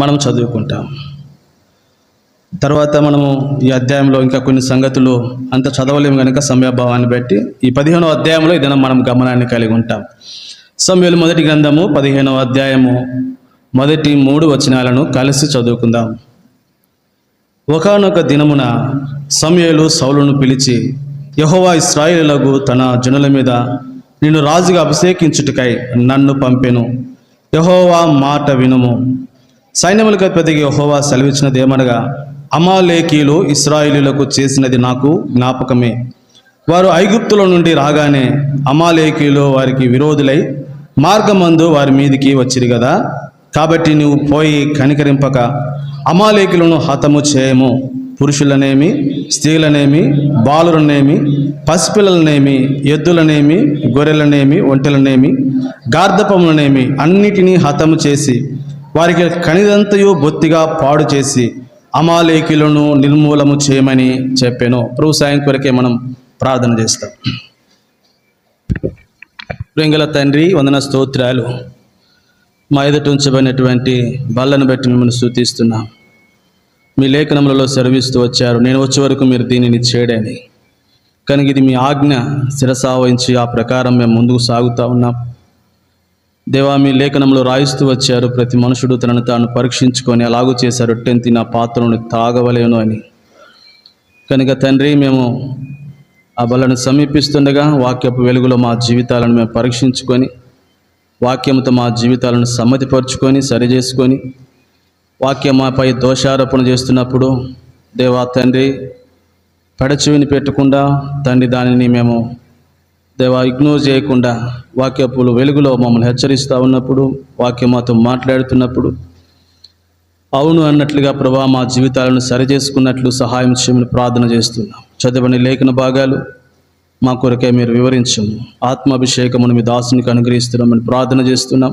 మనం చదువుకుంటాం. తర్వాత మనము ఈ అధ్యాయంలో ఇంకా కొన్ని సంగతులు అంత చదవలేము కనుక సమయాభావాన్ని బట్టి ఈ 15వ అధ్యాయంలో ఏదైనా మనం గమనాన్ని కలిగి ఉంటాం. సమూయేలు మొదటి గ్రంథము 15వ అధ్యాయము మొదటి 3 వచనాలను కలిసి చదువుకుందాం. ఒకానొక దినమున సమూయేలు సౌలును పిలిచి, యెహోవా ఇశ్రాయేలులకు తన జనుల మీద నిన్ను రాజుగా అభిషేకించుటకై నన్ను పంపెను. యెహోవా మాట వినుము. సైన్యములకు అధిపతిగా యెహోవా సెలవిచ్చినది ఏమనగా, అమాలేకీయులు ఇశ్రాయేలీయులకు చేసినది నాకు జ్ఞాపకమే. వారు ఐగుప్తుల నుండి రాగానే అమాలేకీయులు వారికి విరోధులై మార్గమందు వారి మీదికి వచ్చిరి కదా. కాబట్టి నువ్వు పోయి కనికరింపక అమాలేకీయులను హతము చేయము. పురుషులనేమి, స్త్రీలనేమి, బాలులనేమి, పసిపిల్లలనేమి, ఎద్దులనేమి, గొర్రెలనేమి, ఒంటెలనేమి, గార్ధపములనేమి అన్నిటినీ హతము చేసి వారికి కనిదంతయు బొత్తిగా పాడు చేసి అమాలేకీయులను నిర్మూలము చేయమని చెప్పాను. ప్రభు సాయం కొరకే మనం ప్రార్థన చేస్తాం. ప్రేంగల తండ్రి, వందన స్తోత్రాలు. మా ఎదుట ఉంచబడినటువంటి బల్లను బట్టి మిమ్మల్ని స్తుతిస్తున్నాం. మీ లేఖనములలో సెలవిస్తూ వచ్చారు, నేను వచ్చే వరకు మీరు దీనిని చేయడని. కనుక ఇది మీ ఆజ్ఞ శిరసా వహించి ఆ ప్రకారం మేము ముందుకు సాగుతూ ఉన్నాం. దేవా, మీ లేఖనంలో రాయిస్తూ వచ్చారు, ప్రతి మనుషుడు తనను తాను పరీక్షించుకొని అలాగూ చేశారు, రొట్టెను నా పాత్రను తాగవలేను అని. కనుక తండ్రి, మేము ఆ బలను సమీపిస్తుండగా వాక్యపు వెలుగులో మా జీవితాలను మేము పరీక్షించుకొని వాక్యంతో మా జీవితాలను సమ్మతిపరుచుకొని సరిచేసుకొని వాక్యం మాపై దోషారోపణ చేస్తున్నప్పుడు దేవా తండ్రి, పెడచెవిని పెట్టకుండా తండ్రి దానిని మేము దేవా ఇగ్నోర్ చేయకుండా వాక్యపులు వెలుగులో మమ్మల్ని హెచ్చరిస్తూ ఉన్నప్పుడు, వాక్యం మాతో మాట్లాడుతున్నప్పుడు అవును అన్నట్లుగా ప్రభా మా జీవితాలను సరిచేసుకున్నట్లు సహాయం చేయమని ప్రార్థన చేస్తున్నాం. చదవని లేఖన భాగాలు మా కొరకే మీరు వివరించము. ఆత్మాభిషేకమును మీ దాసునికి అనుగ్రహిస్తున్నామని ప్రార్థన చేస్తున్నాం.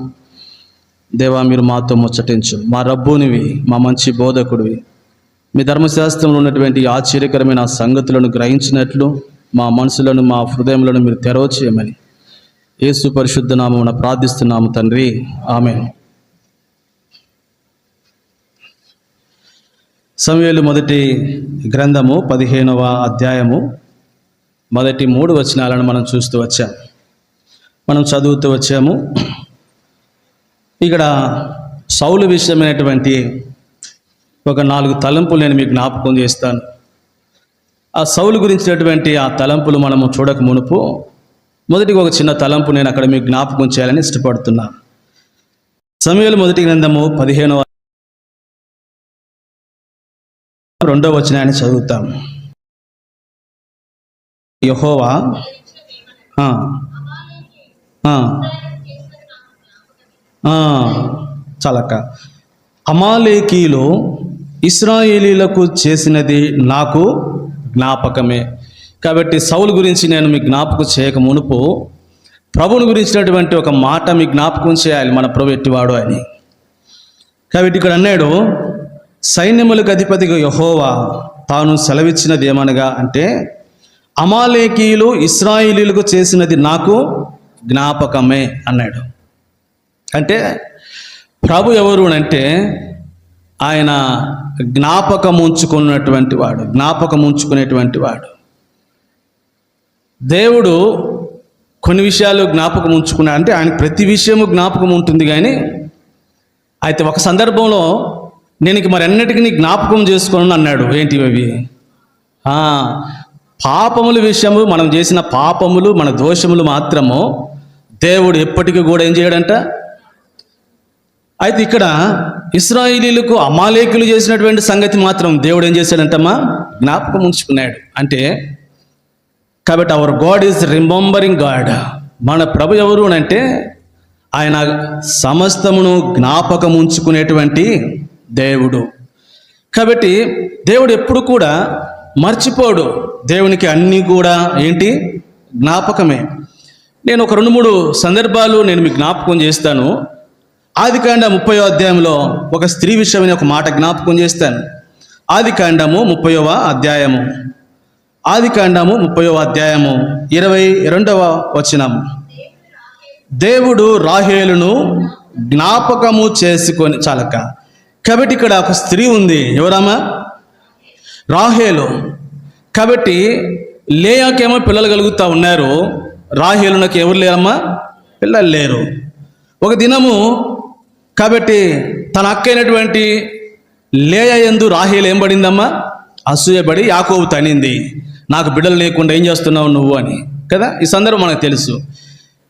దేవా, మీరు మాతో ముచ్చటించు. మా రబ్బునివి, మా మంచి బోధకుడివి. మీ ధర్మశాస్త్రంలో ఉన్నటువంటి ఆశ్చర్యకరమైన సంగతులను గ్రహించినట్లు మా మనసులను, మా హృదయములను మీరు తెరవచేయమని యేసు పరిశుద్ధ నామమున ప్రార్థిస్తున్నాము తండ్రి, ఆమేన్. సమూయేలు మొదటి గ్రంథము 15వ అధ్యాయము మొదటి 3 వచనాలను మనం చూస్తూ వచ్చాము, మనం చదువుతూ వచ్చాము. ఇక్కడ సౌలు విషయమైనటువంటి ఒక 4 తలంపులు నేను మీకు జ్ఞాపకం చేస్తాను. ఆ సౌలు గురించినటువంటి ఆ తలంపులు మనము చూడక మునుపు మొదటిగా ఒక చిన్న తలంపు నేను అక్కడ మీకు జ్ఞాపకం చేయాలని ఇష్టపడుతున్నాను. సమూయేలు మొదటి గ్రంథము 15వ 2వ వచనాన్ని చదువుతాం. యెహోవా చాలక్క అమాలేకీయులు ఇశ్రాయేలీయులకు చేసినది నాకు జ్ఞాపకమే. కాబట్టి సౌలు గురించి నేను మీకు జ్ఞాపకం చేయక మునుపు ప్రభువుని గురించినటువంటి ఒక మాట మీకు జ్ఞాపకం చేయాలి, మన ప్రభు ఎట్టివాడు అని. కాబట్టి ఇక్కడ అన్నాడు, సైన్యములకు అధిపతిగా యెహోవా తాను సెలవిచ్చినది ఏమనగా అంటే, అమాలేకీయులు ఇశ్రాయేలీయులకు చేసినది నాకు జ్ఞాపకమే అన్నాడు. అంటే ప్రభు ఎవరు అంటే ఆయన జ్ఞాపకం ఉంచుకున్నటువంటి వాడు, జ్ఞాపకం ఉంచుకునేటువంటి వాడు. దేవుడు కొన్ని విషయాలు జ్ఞాపకం ఉంచుకున్నాడు అంటే ఆయన ప్రతి విషయము జ్ఞాపకం ఉంటుంది. కానీ అయితే ఒక సందర్భంలో నేను ఇక మరి అన్నిటికీ జ్ఞాపకం చేసుకోను అన్నాడు. ఏంటి అవి? పాపముల విషయము, మనం చేసిన పాపములు, మన దోషములు మాత్రము దేవుడు ఎప్పటికీ కూడా ఏం చేయడంట. అయితే ఇక్కడ ఇశ్రాయేలీయులకు అమాలేకులు చేసినటువంటి సంగతి మాత్రం దేవుడు ఏం చేశాడంటమ్మా? జ్ఞాపకం ఉంచుకున్నాడు. అంటే కాబట్టి hour God is remembering God. మన ప్రభు ఎవరు అంటే ఆయన సమస్తమును జ్ఞాపకం ఉంచుకునేటువంటి దేవుడు. కాబట్టి దేవుడు ఎప్పుడు కూడా మర్చిపోడు. దేవునికి అన్నీ కూడా ఏంటి? జ్ఞాపకమే. నేను ఒక 2-3 సందర్భాలు నేను మీకు జ్ఞాపకం చేస్తాను. ఆదికాండం 30వ అధ్యాయంలో ఒక స్త్రీ విషయమైన ఒక మాట జ్ఞాపకం చేస్తాను. ఆదికాండము 30వ అధ్యాయము 22వ వచనము. దేవుడు రాహేలును జ్ఞాపకము చేసుకొని చాలక కాబట్టి ఇక్కడ ఒక స్త్రీ ఉంది, ఎవరమ్మా? రాహేలు. కాబట్టి లేయాకేమో పిల్లలు కలుగుతూ ఉన్నారు, రాహేలునకు ఎవరు లేరమ్మా? పిల్లలు లేరు. ఒక దినము కాబట్టి తన అక్కైనటువంటి లేయా యందు రాహేలు ఏం పడిందమ్మా? అసూయపడి యాకోబు తనింది, నాకు బిడ్డలు లేకుండా ఏం చేస్తున్నావు నువ్వు అని కదా. ఈ సందర్భం మనకు తెలుసు.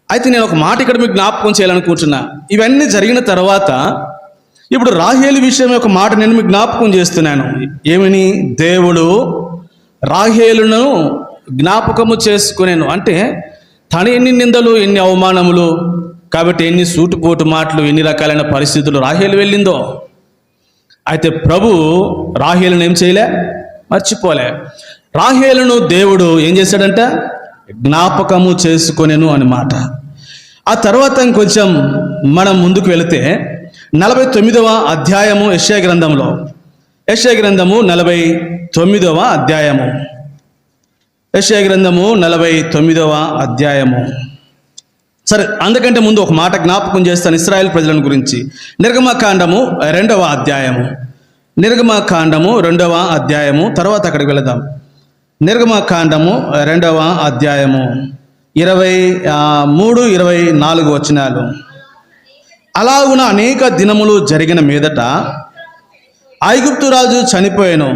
అయితే నేను ఒక మాట ఇక్కడ మీకు జ్ఞాపకం చేయాలనుకుంటున్నా. ఇవన్నీ జరిగిన తర్వాత ఇప్పుడు రాహేలు విషయం ఒక మాట నేను మీకు జ్ఞాపకం చేస్తున్నాను. ఏమని? దేవుడు రాహేలును జ్ఞాపకము చేసుకునేను. అంటే తను ఎన్ని నిందలు, ఎన్ని అవమానములు, కాబట్టి ఎన్ని సూటుపోటు మాటలు, ఎన్ని రకాలైన పరిస్థితులు రాహేలు వెళ్ళిందో. అయితే ప్రభు రాహేలును ఏం చేయలే? మర్చిపోలే. రాహేలును దేవుడు ఏం చేశాడంట? జ్ఞాపకము చేసుకొనెను అన్నమాట. ఆ తర్వాత ఇంకొంచెం మనం ముందుకు వెళితే 49వ అధ్యాయము యెషయా గ్రంథంలో, యెషయా గ్రంథము 49వ అధ్యాయము, యెషయా గ్రంథము 49వ అధ్యాయము. సరే, అందుకంటే ముందు ఒక మాట జ్ఞాపకం చేస్తాను ఇశ్రాయేల్ ప్రజలను గురించి. నిర్గమకాండము 2వ అధ్యాయము, నిర్గమకాండము 2వ అధ్యాయము, తర్వాత అక్కడికి వెళదాం. నిర్గమకాండము 2వ అధ్యాయము 23, 24 వచనాలు. అలాగున అనేక దినములు జరిగిన మీదట ఐగుప్తు రాజు చనిపోయాను.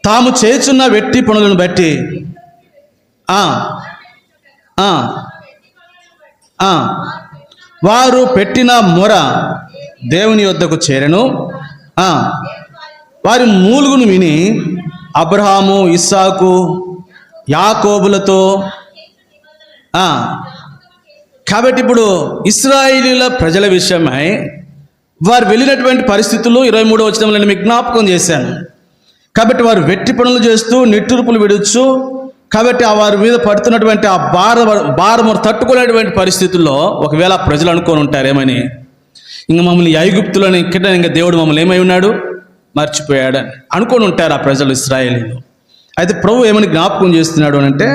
తాము చేస్తున్న వెట్టి పనులను బట్టి వారు పెట్టిన మొర దేవుని యొద్దకు చేరెను. వారి మూలుగును విని అబ్రహాము, ఇస్సాకు, యాకోబులతో కాబట్టి ఇప్పుడు ఇశ్రాయేలీయుల ప్రజల విషయమై వారు వెళ్ళినటువంటి పరిస్థితులు 23వ వచనంలో నేను మీకు జ్ఞాపకం చేశాను. కాబట్టి వారు వెట్టి పనులు చేస్తూ నిట్టూర్పులు విడవచ్చు. కాబట్టి ఆ వారి మీద పడుతున్నటువంటి ఆ భారము తట్టుకునేటువంటి పరిస్థితుల్లో ఒకవేళ ప్రజలు అనుకొని ఉంటారేమని, ఇంక మమ్మల్ని ఐగుప్తులని ఇక్కడ ఇంకా దేవుడు మమ్మల్ని ఏమై ఉన్నాడు? మర్చిపోయాడని అనుకొని ఉంటారు ఆ ప్రజలు, ఇశ్రాయేలీయులు. అయితే ప్రభు ఏమని జ్ఞాపకం చేస్తున్నాడు అని అంటే,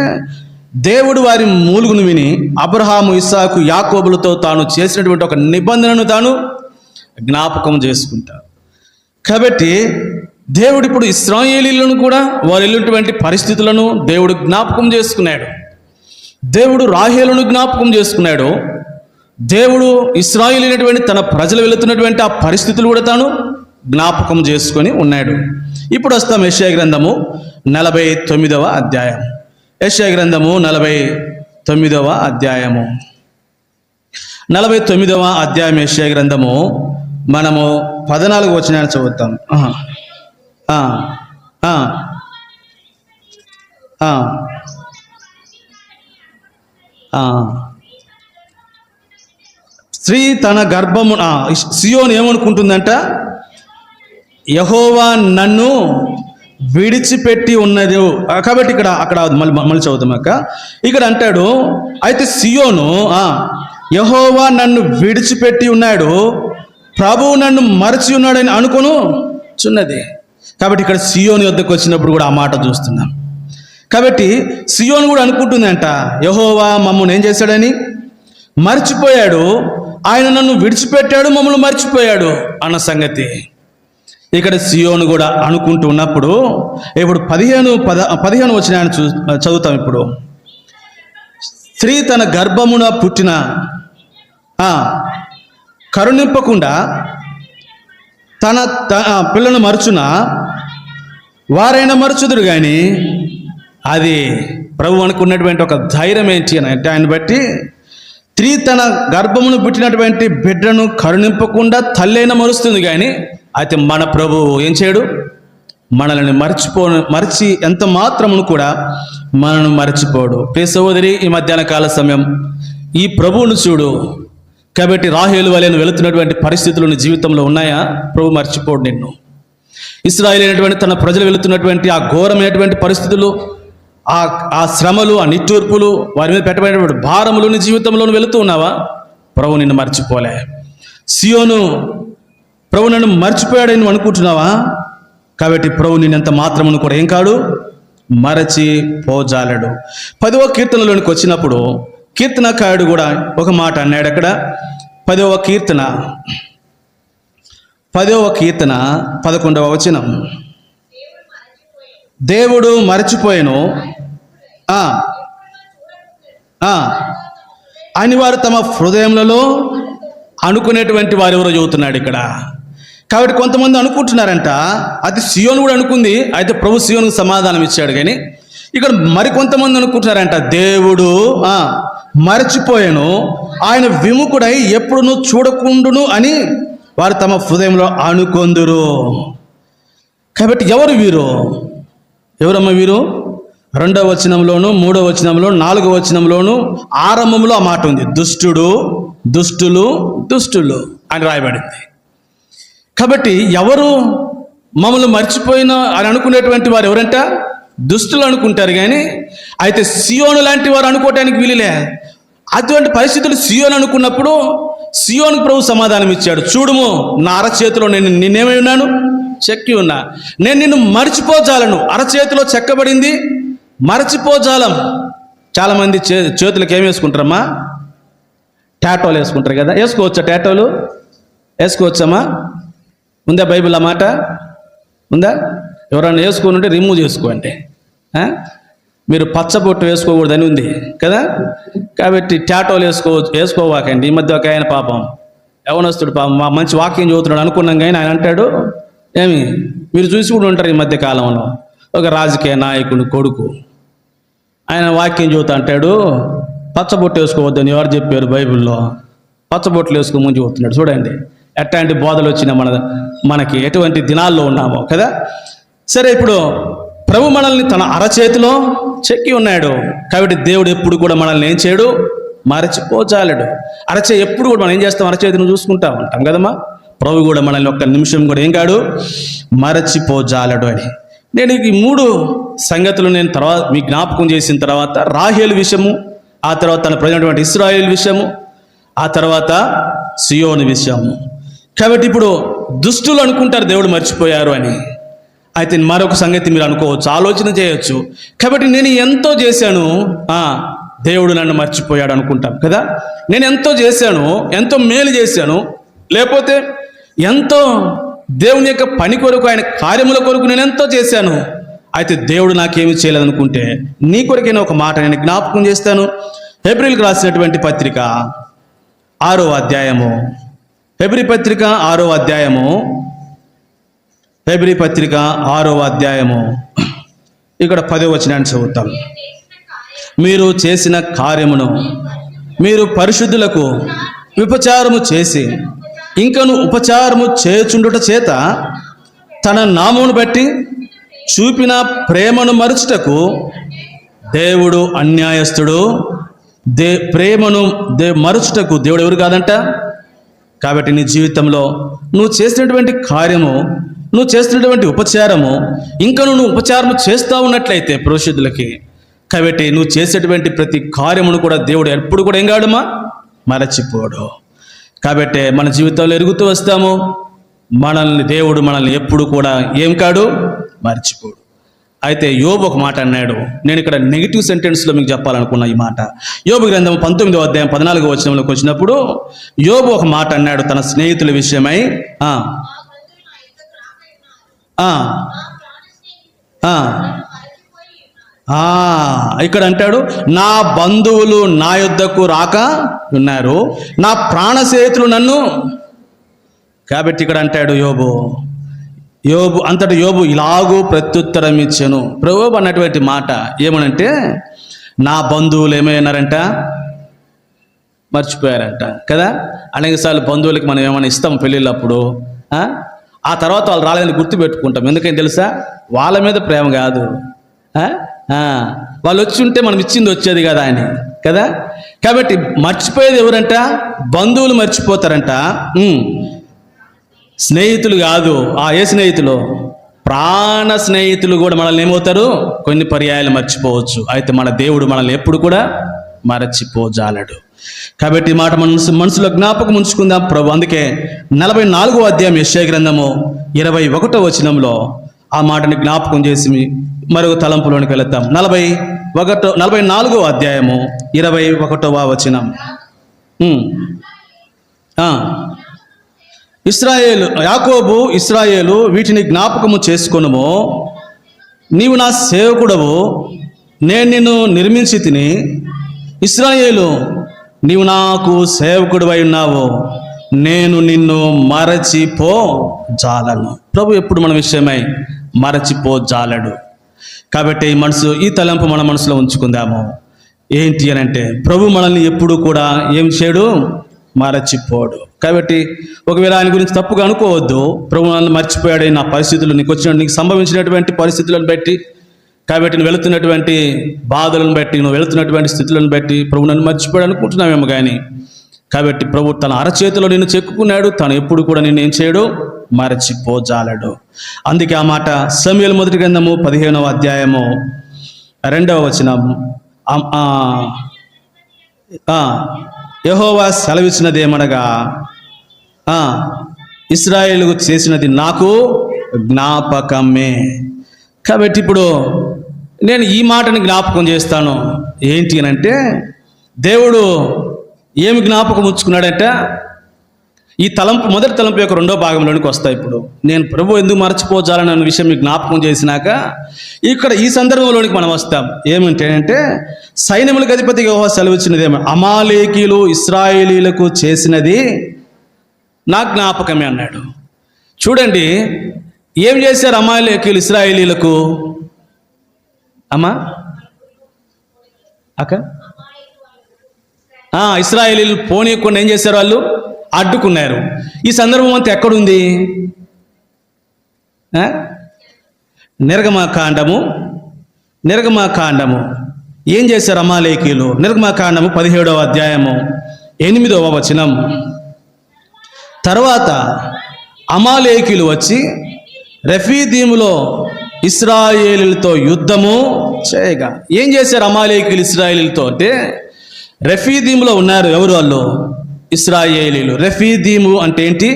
దేవుడు వారి మూలుగును విని అబ్రహాము, ఇస్సాకు, యాకోబులతో తాను చేసినటువంటి ఒక నిబంధనను తాను జ్ఞాపకం చేసుకుంటారు. కాబట్టి దేవుడు ఇప్పుడు ఇశ్రాయేలీయులను కూడా వారు వెళ్ళినటువంటి పరిస్థితులను దేవుడు జ్ఞాపకం చేసుకున్నాడు. దేవుడు రాహేలును జ్ఞాపకం చేసుకున్నాడు. దేవుడు ఇశ్రాయేలీయులైనటువంటి తన ప్రజలు వెళుతున్నటువంటి ఆ పరిస్థితులు కూడా తాను జ్ఞాపకం చేసుకొని ఉన్నాడు. ఇప్పుడు వస్తాం యెషయా గ్రంథము 49వ అధ్యాయం. యెషయా గ్రంథము 49వ అధ్యాయము, 49వ అధ్యాయం యెషయా గ్రంథము. మనము 14 వచనాలు చదువుతాం. స్త్రీ తన గర్భము సియోను ఏమనుకుంటుందంట? యెహోవా నన్ను విడిచిపెట్టి ఉన్నది. కాబట్టి అక్కడ మళ్ళీ చదువుతాం అక్క. ఇక్కడ అంటాడు, అయితే సియోను యెహోవా నన్ను విడిచిపెట్టి ఉన్నాడు, ప్రభువు నన్ను మరచి ఉన్నాడని అనుకొను చున్నది. కాబట్టి ఇక్కడ సియోను యొద్దకు వచ్చినప్పుడు కూడా ఆ మాట చూస్తున్నాం. కాబట్టి సియోను కూడా అనుకుంటుందంట, యెహోవా మమ్మల్ని ఏం చేశాడని? మర్చిపోయాడు. ఆయన నన్ను విడిచిపెట్టాడు, మమ్మల్ని మర్చిపోయాడు అన్న సంగతి ఇక్కడ సియోను కూడా అనుకుంటూ ఉన్నప్పుడు, ఇప్పుడు 15 వచనాన్ని చదువుతాం. ఇప్పుడు స్త్రీ తన గర్భమున పుట్టిన కరుణింపకుండా తన పిల్లను మరుచున వారైనా మరుచుదురు కానీ, అది ప్రభు అనుకున్నటువంటి ఒక ధైర్యం ఏంటి అని అంటే, ఆయన బట్టి స్త్రీ తన గర్భమును పుట్టినటువంటి బిడ్డను కరుణింపకుండా తల్లైనా మరుస్తుంది కానీ, అయితే మన ప్రభు ఏం చేయడు? మనల్ని మరచి ఎంత మాత్రమును కూడా మనను మరచిపోడు. ప్రియ సహోదరి, ఈ మధ్యాహ్న కాల సమయం ఈ ప్రభువును చూడు. కాబట్టి రాహేలు వలె వెళుతున్నటువంటి పరిస్థితులు నీ జీవితంలో ఉన్నాయా? ప్రభు మర్చిపోడు నిన్ను. ఇశ్రాయేలు అయినటువంటి తన ప్రజలు వెళుతున్నటువంటి ఆ ఘోరమైనటువంటి పరిస్థితులు, ఆ శ్రమలు, ఆ నిట్టూర్పులు, వారి మీద పెట్టబడినటువంటి భారములు నీ జీవితంలో వెళుతూ ఉన్నావా? ప్రభు నిన్ను మర్చిపోలే. సియోను ప్రభు నన్ను మర్చిపోయాడని నువ్వు అనుకుంటున్నావా? కాబట్టి ప్రభు నిన్నెంత మాత్రమును కూడా ఏం కాడు? మరచి పోజాలడు. 10వ కీర్తనలోనికి వచ్చినప్పుడు కీర్తనకారుడు కూడా ఒక మాట అన్నాడు. అక్కడ 10వ కీర్తన 10వ కీర్తన 11వ వచనం. దేవుడు మరచిపోయెను అని వారు తమ హృదయములలో అనుకునేటువంటి వారు ఎవరో చెబుతున్నాడు ఇక్కడ. కాబట్టి కొంతమంది అనుకుంటున్నారంట, అది సియోను కూడా అనుకుంది, అయితే ప్రభు సియోనుకు సమాధానం ఇచ్చాడు. కానీ ఇక్కడ మరికొంతమంది అనుకుంటున్నారంట, దేవుడు మరచిపోయాను, ఆయన విముఖుడై ఎప్పుడును చూడకుండును అని వారు తమ హృదయంలో అనుకొందురు. కాబట్టి ఎవరు వీరు? ఎవరమ్మ వీరు? 2వ వచనంలోను 3వ వచనంలో 4వ వచనంలోను ఆరంభంలో ఆ మాట ఉంది, దుష్టుడు దుష్టులు దుష్టులు అని రాయబడింది. కాబట్టి ఎవరు మమ్మల్ని మర్చిపోయిన అని అనుకునేటువంటి వారు ఎవరంట? దుష్టులు అనుకుంటారు. కానీ అయితే సియోను లాంటి వారు అనుకోవటానికి వీలులే. అటువంటి పరిస్థితులు సియోను అనుకున్నప్పుడు సియోనుకు ప్రభు సమాధానం ఇచ్చాడు, చూడుము నా అరచేతిలో నేను నిన్నేమై ఉన్నాను, చెక్కి ఉన్నా, నేను నిన్ను మర్చిపోజాలను. అరచేతిలో చెక్కబడింది మరచిపోజాలం. చాలామంది చేతులకు ఏం వేసుకుంటారమ్మా? టాటోలు వేసుకుంటారు కదా. వేసుకోవచ్చా టాటోలు? వేసుకోవచ్చమ్మా? ఉందా బైబిల్ ఆ మాట ఉందా? ఎవరైనా వేసుకొని ఉంటే రిమూవ్ చేసుకోండి. మీరు పచ్చబొట్టు వేసుకోకూడదని ఉంది కదా. కాబట్టి టాటోలు వేసుకోవాకండి. ఈ మధ్య ఒక ఆయన పాపం యవనస్తుడు పాపం మంచి వాక్యం చదువుతున్నాడు అనుకున్నాం, కానీ ఆయన అంటాడు, ఏమి మీరు చూసి కూడా ఉంటారు ఈ మధ్య కాలంలో, ఒక రాజకీయ నాయకుడు కొడుకు ఆయన వాక్యం చదువుతా అంటాడు, పచ్చబొట్టు వేసుకోవద్దని ఎవరు చెప్పారు బైబిల్లో? పచ్చబొట్లు వేసుకోమని చెబుతున్నాడు. చూడండి ఎట్లాంటి బోధలు వచ్చినా మనకి ఎటువంటి దినాల్లో ఉన్నామో కదా. సరే, ఇప్పుడు ప్రభు మనల్ని తన అరచేతిలో చెక్కి ఉన్నాడు. కాబట్టి దేవుడు ఎప్పుడు కూడా మనల్ని ఏం చేయడు, మరచిపోజాలడు. ఎప్పుడు కూడా మనం ఏం చేస్తాం, అరచేతిని చూసుకుంటా ఉంటాం కదమ్మా. ప్రభు కూడా మనల్ని ఒక్క నిమిషం కూడా ఏం కాడు, మరచిపోజాలడు అని. నేను ఈ 3 సంగతులు నేను తర్వాత మీ జ్ఞాపకం చేసిన తర్వాత, రాహేలు విషయము, ఆ తర్వాత తన ప్రజలైనటువంటి ఇశ్రాయేలు విషయము, ఆ తర్వాత సియోను విషయము. కాబట్టి ఇప్పుడు దుష్టులు అనుకుంటారు దేవుడు మర్చిపోయారు అని. అయితే మరొక సంగతి మీరు అనుకోవచ్చు, ఆలోచన చేయొచ్చు. కాబట్టి నేను ఎంతో చేశాను, దేవుడు నన్ను మర్చిపోయాడు అనుకుంటాం కదా. నేను ఎంతో చేశాను, ఎంతో మేలు చేశాను, లేకపోతే ఎంతో దేవుని యొక్క పని కొరకు, ఆయన కార్యముల కొరకు నేను ఎంతో చేశాను, అయితే దేవుడు నాకేమీ చేయలేదనుకుంటే, నీ కొరకైనా ఒక మాట నేను జ్ఞాపకం చేస్తాను. హెబ్రీలకు రాసినటువంటి పత్రిక 6వ అధ్యాయము, హెబ్రీ పత్రిక 6వ అధ్యాయము, హెబ్రీ పత్రిక 6వ అధ్యాయము ఇక్కడ 10వ వచనాన్ని చదువుతాం. మీరు చేసిన కార్యమును మీరు పరిశుద్ధులకు విపచారము చేసి ఇంకను ఉపచారము చేయుచుండుట చేత తన నామమును బట్టి చూపిన ప్రేమను మరుచుటకు దేవుడు అన్యాయస్తుడు. ప్రేమను మరుచుటకు దేవుడు ఎవరు కాదంట. కాబట్టి నీ జీవితంలో నువ్వు చేసినటువంటి కార్యము, నువ్వు చేస్తున్నటువంటి ఉపచారము, ఇంకా నువ్వు ఉపచారము చేస్తూ ఉన్నట్లయితే పురుషులకి, కాబట్టి నువ్వు చేసేటువంటి ప్రతి కార్యమును కూడా దేవుడు ఎప్పుడు కూడా ఏం కాడమా, మరచిపోడు. కాబట్టి మన జీవితంలో ఎరుగుతూ వస్తాము, దేవుడు మనల్ని ఎప్పుడు కూడా ఏం కాడు, మర్చిపోడు. అయితే యోబు ఒక మాట అన్నాడు, నేను ఇక్కడ నెగిటివ్ సెంటెన్స్లో మీకు చెప్పాలనుకున్న ఈ మాట. యోబు గ్రంథం 19వ అధ్యాయం 14వ వచనంలోకి వచ్చినప్పుడు యోబు ఒక మాట అన్నాడు తన స్నేహితుల విషయమై. ఇక్కడ అంటాడు, నా బంధువులు నా యొద్దకు రాక ఉన్నారు, నా ప్రాణ స్నేహితులు నన్ను. కాబట్టి ఇక్కడ అంటాడు యోబు అంతటి యోబు ఇలాగూ ప్రత్యుత్తరం ఇచ్చాను. ప్రభువు అన్నటువంటి మాట ఏమనంటే, నా బంధువులు ఏమైనారంట, మర్చిపోయారంట కదా. అనేకసార్లు బంధువులకి మనం ఏమైనా ఇస్తాం పెళ్ళిళ్ళప్పుడు, ఆ తర్వాత వాళ్ళు రాలేదని గుర్తుపెట్టుకుంటాం. ఎందుకని తెలుసా, వాళ్ళ మీద ప్రేమ కాదు, వాళ్ళు వచ్చి ఉంటే మనం ఇచ్చింది వచ్చేది కదా అని కదా. కాబట్టి మర్చిపోయేది ఎవరంట, బంధువులు మర్చిపోతారంట, స్నేహితులు కాదు. ఏ స్నేహితులు? ప్రాణ స్నేహితులు కూడా మనల్ని ఏమవుతారు, కొన్ని పర్యాయాలు మర్చిపోవచ్చు. అయితే మన దేవుడు మనల్ని ఎప్పుడు కూడా మరచిపోజాలడు. కాబట్టి ఈ మాట మనసులో జ్ఞాపకం ఉంచుకుందాం ప్రభు. అందుకే 44వ అధ్యాయం యెషయా గ్రంథము 21వ వచనంలో ఆ మాటని జ్ఞాపకం చేసి మరొక తలంపులోనికి వెళతాం. 44వ అధ్యాయము 21వ వచనం. యాకోబు ఇశ్రాయేలు వీటిని జ్ఞాపకము చేసుకొనుము. నీవు నా సేవకుడవు, నేను నిన్ను నిర్మించి తిని. ఇశ్రాయేలు, నీవు నాకు సేవకుడివై ఉన్నావు, నేను నిన్ను మరచిపో జాలను. ప్రభు ఎప్పుడు మన విషయమై మరచిపో జాలడు. కాబట్టి ఈ తలంపు మన మనసులో ఉంచుకుందాము. ఏంటి అని అంటే, ప్రభు మనల్ని ఎప్పుడు కూడా ఏం చేయడు, మరచిపోడు. కాబట్టి ఒకవేళ ఆయన గురించి తప్పుగా అనుకోవద్దు. ప్రభు మనల్ని మర్చిపోయాడు నా పరిస్థితులు, నీకు సంభవించినటువంటి పరిస్థితులను బట్టి, కాబట్టి నువ్వు వెళుతున్నటువంటి బాధలను బట్టి, నువ్వు వెళుతున్నటువంటి స్థితులను బట్టి ప్రభు నన్ను మర్చిపోయాడు అనుకుంటున్నామేమో కానీ, కాబట్టి ప్రభు తన అరచేతిలో నిన్ను చెక్కున్నాడు. తను ఎప్పుడు కూడా నిన్ను ఏం చేయడు, మరచిపోజాలడు. అందుకే ఆ మాట సమూయేలు మొదటి గ్రంథము 15వ అధ్యాయము 2వ వచనం, యెహోవా సెలవిచ్చినదేమనగా, ఇశ్రాయేలుకు చేసినది నాకు జ్ఞాపకమే. కాబట్టి ఇప్పుడు నేను ఈ మాటని జ్ఞాపకం చేస్తాను. ఏంటి అని అంటే, దేవుడు ఏమి జ్ఞాపకం ఉంచుకున్నాడంటే, ఈ తలంపు మొదటి తలంపు యొక్క 2వ భాగంలోనికి వస్తాయి. ఇప్పుడు నేను ప్రభు ఎందుకు మరచిపోజాలని అన్న విషయం మీకు జ్ఞాపకం చేసినాక ఇక్కడ ఈ సందర్భంలోనికి మనం వస్తాం. ఏమంటే, సైన్యములకు అధిపతి యెహోవా సెలవిచ్చినదేమో, అమాలేకీయులు ఇశ్రాయేలీలకు చేసినది నా జ్ఞాపకమే అన్నాడు. చూడండి, ఏం చేశారు అమాలేకీయులు ఇశ్రాయేలీలకు? ఇశ్రాయేలీలు పోనీయకుండా ఏం చేశారు? వాళ్ళు అడ్డుకున్నారు. ఈ సందర్భం అంతా ఎక్కడుంది? నిర్గమకాండము ఏం చేశారు అమాలేకీయులు? నిర్గమకాండము 17వ అధ్యాయము 8వ వచనం, తర్వాత అమాలేకీయులు వచ్చి రెఫీదీములో ఇశ్రాయేలీలతో యుద్ధము చేయగా. ఏం చేశారు అమాలేకీయులు ఇశ్రాయేలీలతో అంటే, రెఫీదీములో ఉన్నారు. ఎవరు వాళ్ళు? ఇశ్రాయేలీలు. రెఫీదీము అంటే ఏంటి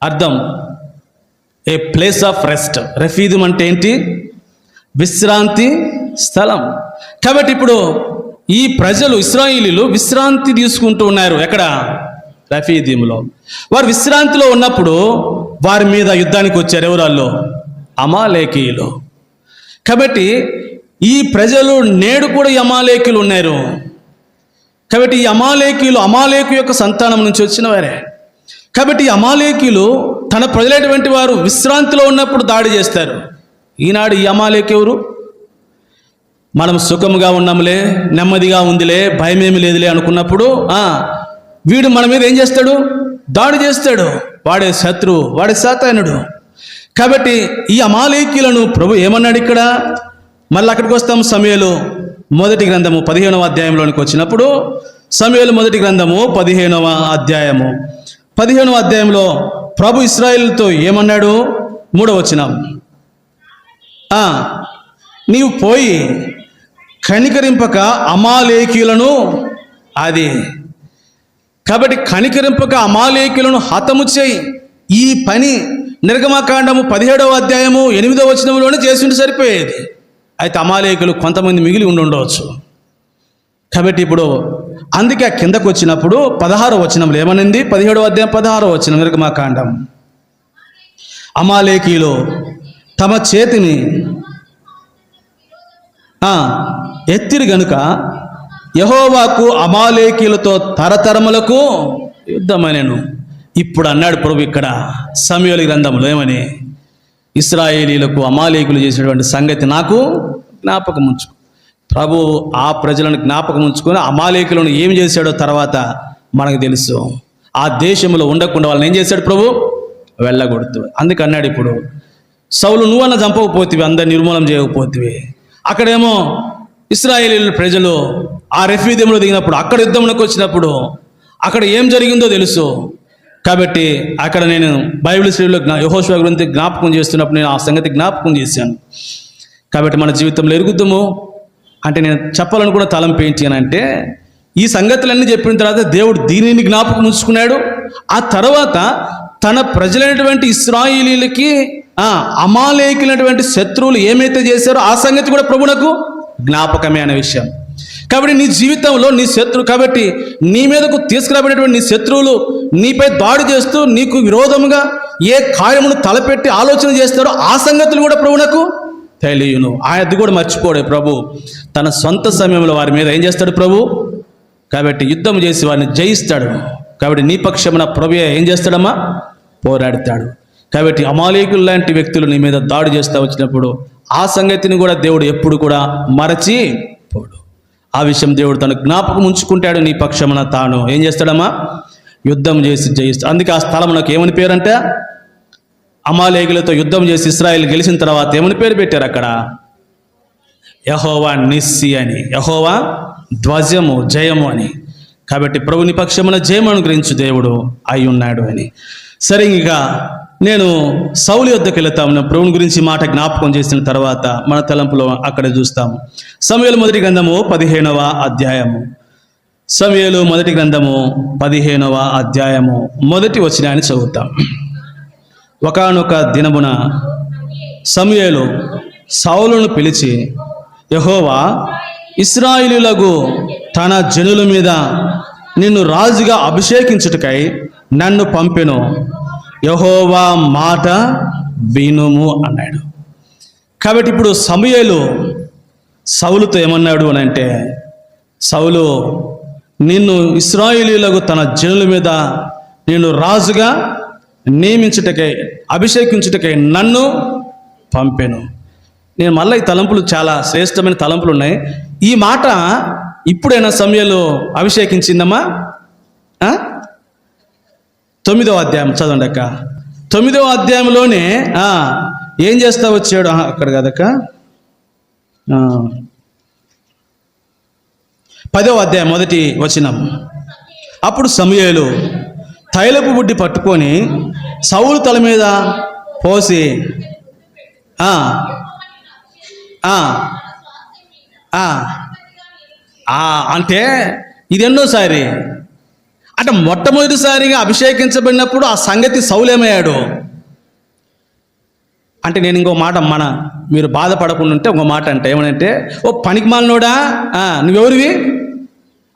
అర్థం? ఏ ప్లేస్ ఆఫ్ రెస్ట్. రెఫీదీం అంటే ఏంటి? విశ్రాంతి స్థలం. కాబట్టి ఇప్పుడు ఈ ప్రజలు ఇశ్రాయేలీలు విశ్రాంతి తీసుకుంటూ ఉన్నారు. ఎక్కడ? రెఫీదీములో. వారు విశ్రాంతిలో ఉన్నప్పుడు వారి మీద యుద్ధానికి వచ్చారు. ఎవరు వాళ్ళు? అమాలేకీయులు. కాబట్టి ఈ ప్రజలు నేడు కూడా ఈ అమాలేకీయులు ఉన్నారు. కాబట్టి ఈ అమాలేకు యొక్క సంతానం నుంచి వచ్చిన వారే. కాబట్టి ఈ అమాలేకీయులు తన ప్రజలైనటువంటి వారు విశ్రాంతిలో ఉన్నప్పుడు దాడి చేస్తారు. ఈనాడు ఈ అమాలేకు ఎవరు? మనం సుఖముగా ఉన్నాములే, నెమ్మదిగా ఉందిలే, భయమేమి లేదులే అనుకున్నప్పుడు వీడు మన మీద ఏం చేస్తాడు? దాడి చేస్తాడు. వాడే శత్రువు, వాడే సాతానుడు. కాబట్టి ఈ అమాలేకీయులను ప్రభు ఏమన్నాడు ఇక్కడ? మళ్ళీ అక్కడికి వస్తాం. సమూయేలు మొదటి గ్రంథము 15వ అధ్యాయంలోనికి వచ్చినప్పుడు, సమూయేలు మొదటి గ్రంథము 15వ అధ్యాయము 15వ అధ్యాయంలో ప్రభు ఇశ్రాయేలుతో ఏమన్నాడు? 3వ వచనం, నీవు పోయి కనికరింపక అమాలేకీయులను అది. కాబట్టి కనికరింపక అమాలేకీయులను హతము చేయి. ఈ పని నిర్గమకాండము 17వ అధ్యాయము 8వ వచనంలోనే చేస్తుంటే సరిపోయేది. అయితే అమాలేకులు కొంతమంది మిగిలి ఉండవచ్చు. కాబట్టి ఇప్పుడు అందుకే కిందకు వచ్చినప్పుడు 16వ వచనంలో ఏమనింది? 17వ అధ్యాయం 16వ వచనం నిర్గమకాండం, అమాలేకీయులు తమ చేతిని ఎత్తిరి గనుక యెహోవాకు అమాలేకీయులతో తరతరములకు యుద్ధమనెను. ఇప్పుడు అన్నాడు ప్రభు ఇక్కడ సమూయేలు గ్రంథంలో ఏమని? ఇశ్రాయేలీలకు అమాలేకులు చేసినటువంటి సంగతి నాకు జ్ఞాపకం ఉంచుకో. ప్రభు ఆ ప్రజలను జ్ఞాపకం ఉంచుకొని అమాలేకులను ఏం చేశాడో తర్వాత మనకు తెలుసు. ఆ దేశంలో ఉండకుండా వాళ్ళని ఏం చేశాడు ప్రభు? వెళ్ళగొడుతూ. అందుకు అన్నాడు ఇప్పుడు, సౌలు నువ్వన్న చంపకపోతివి, అందరిని నిర్మూలన చేయకపోతివి. అక్కడేమో ఇశ్రాయేలీల ప్రజలు ఆ రెఫీదీములో దిగినప్పుడు, అక్కడ యుద్ధంలోకి వచ్చినప్పుడు అక్కడ ఏం జరిగిందో తెలుసు. కాబట్టి అక్కడ నేను బైబిల్ శ్రీలో యెహోషువ గురించి జ్ఞాపకం చేస్తున్నప్పుడు నేను ఆ సంగతి జ్ఞాపకం చేశాను. కాబట్టి మన జీవితంలో ఎరుగుద్దాము అంటే నేను చెప్పాలనుకున్న తలంపు ఏంటి అని అంటే, ఈ సంగతులన్నీ చెప్పిన తర్వాత దేవుడు దీనిని జ్ఞాపకం ఉంచుకున్నాడు. ఆ తర్వాత తన ప్రజలైనటువంటి ఇశ్రాయేలీలకి అమాలేకులైనటువంటి శత్రువులు ఏమైతే చేశారో ఆ సంగతి కూడా ప్రభువునకు జ్ఞాపకమే అనే విషయం. కాబట్టి నీ జీవితంలో నీ శత్రువు, కాబట్టి నీ మీదకు తీసుకురాబడినటువంటి నీ శత్రువులు నీపై దాడి చేస్తూ నీకు విరోధముగా ఏ కార్యమును తలపెట్టి ఆలోచన చేస్తారో ఆ సంగతులు కూడా ప్రభువునకు తెలియను. అది కూడా మర్చిపోడే ప్రభు. తన సొంత సమయంలో వారి మీద ఏం చేస్తాడు ప్రభు? కాబట్టి యుద్ధం చేసి వారిని జయిస్తాడు. కాబట్టి నీ పక్షమున ప్రభువే ఏం చేస్తాడమ్మా? పోరాడతాడు. కాబట్టి అమాలేకులు లాంటి వ్యక్తులు నీ మీద దాడి చేస్తూ వచ్చినప్పుడు ఆ సంగతిని కూడా దేవుడు ఎప్పుడు కూడా మరచిపోడు. ఆ విషయం దేవుడు తన జ్ఞాపకం ఉంచుకుంటాడు. నీ పక్షమున తాను ఏం చేస్తాడమ్మా? యుద్ధం చేసి జయిస్తాడు. అందుకే ఆ స్థలమునకు ఏమని పేరంటే, అమాలేకులతో యుద్ధం చేసి ఇశ్రాయేలు గెలిచిన తర్వాత ఏమని పేరు పెట్టారు అక్కడ? యెహోవా నిస్సి అని, యెహోవా ధ్వజము, జయము అని. కాబట్టి ప్రభుని పక్షమున జయం అనుగ్రహించు దేవుడు అయి ఉన్నాడు అని. సరే, ఇంకా నేను సౌలు యొద్దకు వెళతాము. ప్రభుని గురించి మాట జ్ఞాపకం చేసిన తర్వాత మన తలంపులో అక్కడ చూస్తాము. సమూయేలు మొదటి గ్రంథము 15వ అధ్యాయము. సమూయేలు మొదటి గ్రంథము 15వ అధ్యాయము మొదటి వచనాన్ని చదువుతాం. ఒకానొక దినమున సమూయేలు సౌలును పిలిచి, యెహోవా ఇశ్రాయేలీయులకు తన జనుల మీద నిన్ను రాజుగా అభిషేకించుటకై నన్ను పంపెను. యెహోవా మాట వినుము అన్నాడు. కాబట్టి ఇప్పుడు సమూయేలు సౌలుతో ఏమన్నాడు అని అంటే, సౌలు నిన్ను ఇశ్రాయేలీయులకు తన జనుల మీద నిన్ను రాజుగా నియమించుటకై అభిషేకించుటకై నన్ను పంపెను. నేను మళ్ళీ ఈ తలంపులు చాలా శ్రేష్టమైన తలంపులు ఉన్నాయి. ఈ మాట ఇప్పుడైనా సమూయేలు అభిషేకించిందమ్మా? 9వ అధ్యాయం చదవండి అక్క. 9వ అధ్యాయంలోనే ఏం చేస్తా వచ్చాడు? అక్కడ కదక్క, 10వ అధ్యాయం మొదటి వచనం. అప్పుడు సమూయేలు తైలపు బుడ్డి పట్టుకొని సౌలు తల మీద పోసి అంటే ఇది ఎన్నోసారి అంటే మొట్టమొదటిసారిగా అభిషేకించబడినప్పుడు ఆ సంగతి సౌలు ఏమయ్యాడు అంటే, నేను ఇంకో మాట మీరు బాధపడకుండా ఉంటే ఇంకో మాట అంటే ఏమనంటే, ఓ పనికిమాలినోడా నువ్వెవరివి?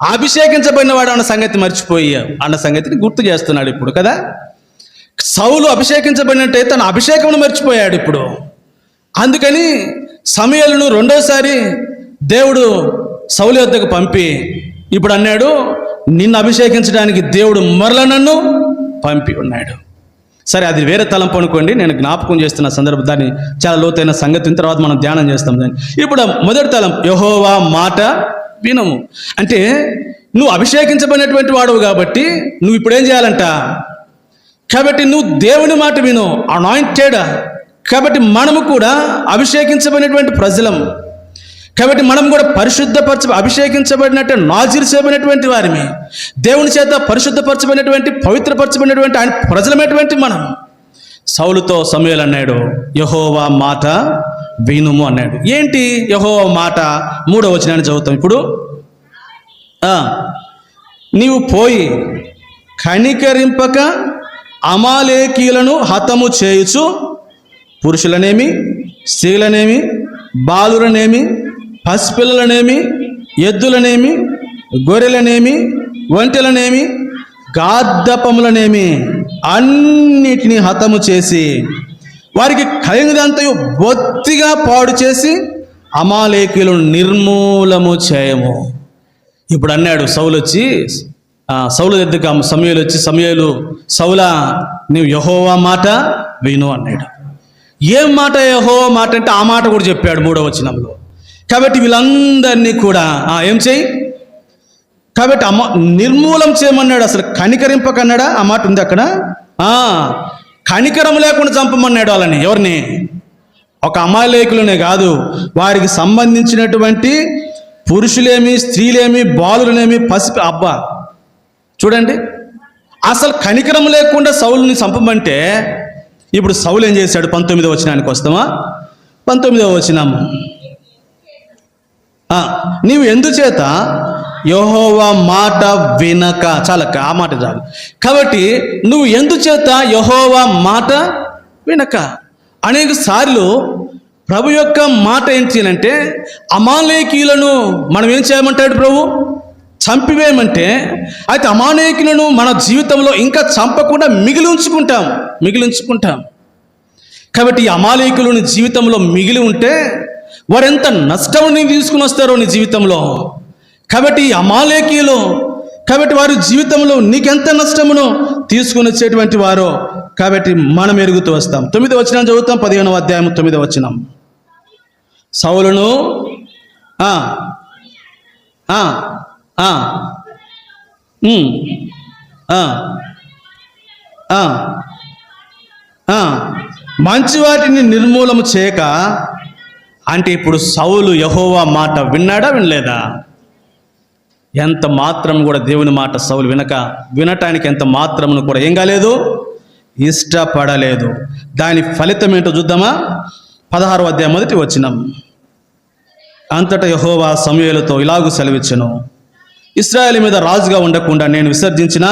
అభిషేకించబడినవాడు అన్న సంగతి మర్చిపోయావు అన్న సంగతిని గుర్తు చేస్తున్నాడు ఇప్పుడు కదా. సౌలు అభిషేకించబడినట్టే తన అభిషేకమును మర్చిపోయాడు ఇప్పుడు. అందుకని సమూయేలును రెండోసారి దేవుడు సౌలు యొద్దకు పంపి ఇప్పుడు అన్నాడు, నిన్ను అభిషేకించడానికి దేవుడు మరల నన్ను పంపి ఉన్నాడు. సరే, అది వేరే తలంపు అనుకోండి. నేను జ్ఞాపకం చేస్తున్న సందర్భం, దాన్ని చాలా లోతైన సంగతి తర్వాత మనం ధ్యానం చేస్తాం దాన్ని. ఇప్పుడు మొదటి తలంపు, యెహోవా మాట వినము. అంటే నువ్వు అభిషేకించబడినటువంటి వాడువు కాబట్టి నువ్వు ఇప్పుడు ఏం చేయాలంట? కాబట్టి నువ్వు దేవుని మాట విను, అనాయింటెడ్. కాబట్టి మనము కూడా అభిషేకించబడినటువంటి ప్రజలం. కాబట్టి మనం కూడా అభిషేకించబడినట్టు నాజీరు చేయబడినటువంటి వారిని, దేవుని చేత పరిశుద్ధపరచబడినటువంటి పవిత్రపరచబడినటువంటి ఆయన ప్రజలమైనటువంటి మనం. సౌలుతో సమూయేలు అన్నాడు, యెహోవా మాట వినుము అన్నాడు. ఏంటి యెహోవా మాట? 3వ వచనాన్ని చదువుతాం ఇప్పుడు. నీవు పోయి కనికరింపక అమాలేకీయులను హతము చేయుచు పురుషులనేమి, స్త్రీలనేమి, బాలులనేమి, పసిపిల్లలనేమి, ఎద్దులనేమి, గొర్రెలనేమి, ఒంటెలనేమి, గాద్దపములనేమి అన్నిటినీ హతము చేసి వారికి కలిగినదంతయు బొత్తిగా పాడు చేసి అమాలేకీయులను నిర్మూలము చేయము. ఇప్పుడు అన్నాడు సౌలు వచ్చి, సౌలు దగ్గరికి సమూయేలు వచ్చి, సమూయేలు సౌలా నీవు యెహోవా మాట విను అన్నాడు. ఏం మాట? యెహోవా మాట అంటే ఆ మాట కూడా చెప్పాడు 3వ వచనంలో. కాబట్టి వీళ్ళందరినీ కూడా ఏం చేయి? కాబట్టి నిర్మూలం చేయమన్నాడు. అసలు కనికరింపకన్నాడా? ఆ మాట ఉంది అక్కడ. కనికరం లేకుండా చంపమన్నాడు వాళ్ళని. ఎవరిని? ఒక అమాలేకులనే కాదు, వారికి సంబంధించినటువంటి పురుషులేమి, స్త్రీలేమి, బాలులనేమి, అబ్బా చూడండి, అసలు కనికరం లేకుండా సౌలుని చంపమంటే ఇప్పుడు సౌలు ఏం చేశాడు? 19వ వచనానికి వస్తామా? 19వ వచనం, నీవు ఎందుచేత యెహోవా మాట వినక. చాలక్క, ఆ మాట చాలు. కాబట్టి నువ్వు ఎందుచేత యెహోవా మాట వినక. అనేక సార్లు ప్రభు యొక్క మాట ఏంటి అంటే అమాలేకీయులను మనం ఏం చేయమంటాడు ప్రభు? చంపివేయమంటే, అయితే అమాలేకీయులను మన జీవితంలో ఇంకా చంపకుండా మిగిలి ఉంచుకుంటాం. కాబట్టి ఈ అమాలేకీయులు నీ జీవితంలో మిగిలి ఉంటే వారు ఎంత నష్టం నీ తీసుకుని వస్తారో నీ జీవితంలో. కాబట్టి ఈ అమాలేకీయులు, కాబట్టి వారి జీవితంలో నీకెంత నష్టమును తీసుకుని వచ్చేటువంటి వారో కాబట్టి మనం ఎరుగుతూ వస్తాం. 9వ వచనం చదువుతాం, 15వ అధ్యాయం 9వ వచనం. సౌలును మంచి వాటిని నిర్మూలము చేయక, అంటే ఇప్పుడు సౌలు యెహోవా మాట విన్నాడా వినలేదా? ఎంత మాత్రం కూడా దేవుని మాట సౌలు వినటానికి ఎంత మాత్రమును కూడా ఏం కాలేదు, ఇష్టపడలేదు. దాని ఫలితం ఏంటో చూద్దామా? 16వ అధ్యాయం 1వ వచనం. అంతటా యెహోవా సమూయేలుతో ఇలాగు సెలవిచ్చెను, ఇశ్రాయేలు మీద రాజుగా ఉండకుండా నేను విసర్జించిన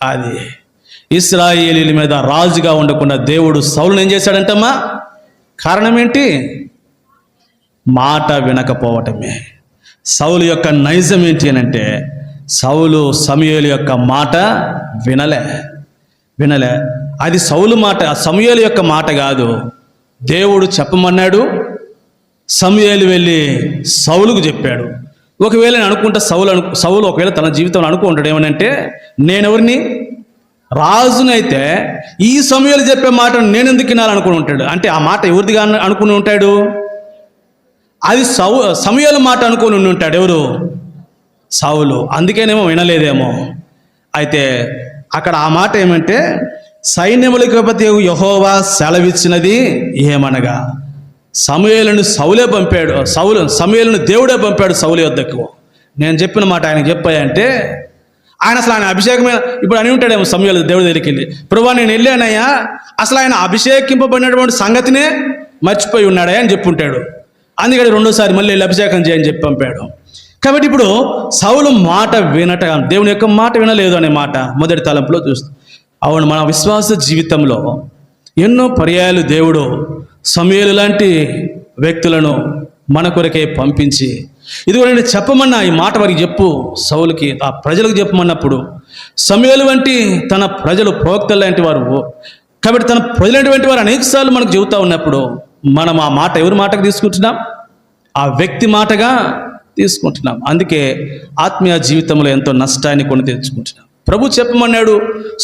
అది. ఇశ్రాయేలీల మీద రాజుగా ఉండకుండా దేవుడు సౌలును ఏం చేశాడంటమ్మా? కారణం ఏంటి? మాట వినకపోవటమే. సౌలు యొక్క నైజం ఏంటి అని అంటే, సౌలు సమూయేలు యొక్క మాట వినలే. అది సౌలు మాట, సమూయేలు యొక్క మాట కాదు. దేవుడు చెప్పమన్నాడు, సమూయేలు వెళ్ళి సౌలుకు చెప్పాడు. ఒకవేళ నేను అనుకుంటా సౌలు ఒకవేళ తన జీవితంలో అనుకుంటాడు ఏమనంటే, నేనెవరిని? రాజునైతే ఈ సమూయేలు చెప్పే మాటను నేను ఎందుకు వినాలనుకుని ఉంటాడు. అంటే ఆ మాట ఎవరిదిగా అనుకుని ఉంటాడు? అది సమూయేలు మాట అనుకుని ఉంటాడు. ఎవరు? సౌలు. అందుకేనేమో వినలేదేమో. అయితే అక్కడ ఆ మాట ఏమంటే, సైన్యములకు అధిపతి యెహోవా సెలవిచ్చినది ఏమనగా, సమూయేలును సౌలే పంపాడు. సమూయేలును దేవుడే పంపాడు సౌలు యొద్దకు. నేను చెప్పిన మాట ఆయనకు చెప్పాయంటే, ఆయన అసలు ఆయన అభిషేకమైన ఇప్పుడు అని ఉంటాడేమో సమూయేలు దేవుడి దగ్గరికి వెళ్ళి, ప్రభువా నేను వెళ్ళానయ్యా, అసలు ఆయన అభిషేకింపబడినటువంటి సంగతినే మర్చిపోయి ఉన్నాడా అని చెప్పుంటాడు. అందుకని రెండోసారి మళ్ళీ వెళ్ళి అభిషేకం చేయని చెప్పి పంపాడు. కాబట్టి ఇప్పుడు సౌలు మాట దేవుని యొక్క మాట వినలేదు అనే మాట మొదటి తలంపులో చూస్తాం. అవును, మన విశ్వాస జీవితంలో ఎన్నో పర్యాయాలు దేవుడు సమూయేలు లాంటి వ్యక్తులను మన కొరకే పంపించి, ఇదిగో నేను చెప్పమన్నా ఈ మాట వారికి చెప్పు, సౌలుకి ఆ ప్రజలకు చెప్పమన్నప్పుడు సమూయేలు వంటి తన ప్రజలు ప్రవక్తలు లాంటి వారు, కాబట్టి తన ప్రజలైనటువంటి వారు అనేకసార్లు మనకు చెబుతూ ఉన్నప్పుడు మనం ఆ మాట ఎవరి మాటకు తీసుకుంటున్నాం? ఆ వ్యక్తి మాటగా తీసుకుంటున్నాం. అందుకే ఆత్మీయ జీవితంలో ఎంతో నష్టాన్ని కొని తెచ్చుకుంటున్నాం. ప్రభు చెప్పమన్నాడు,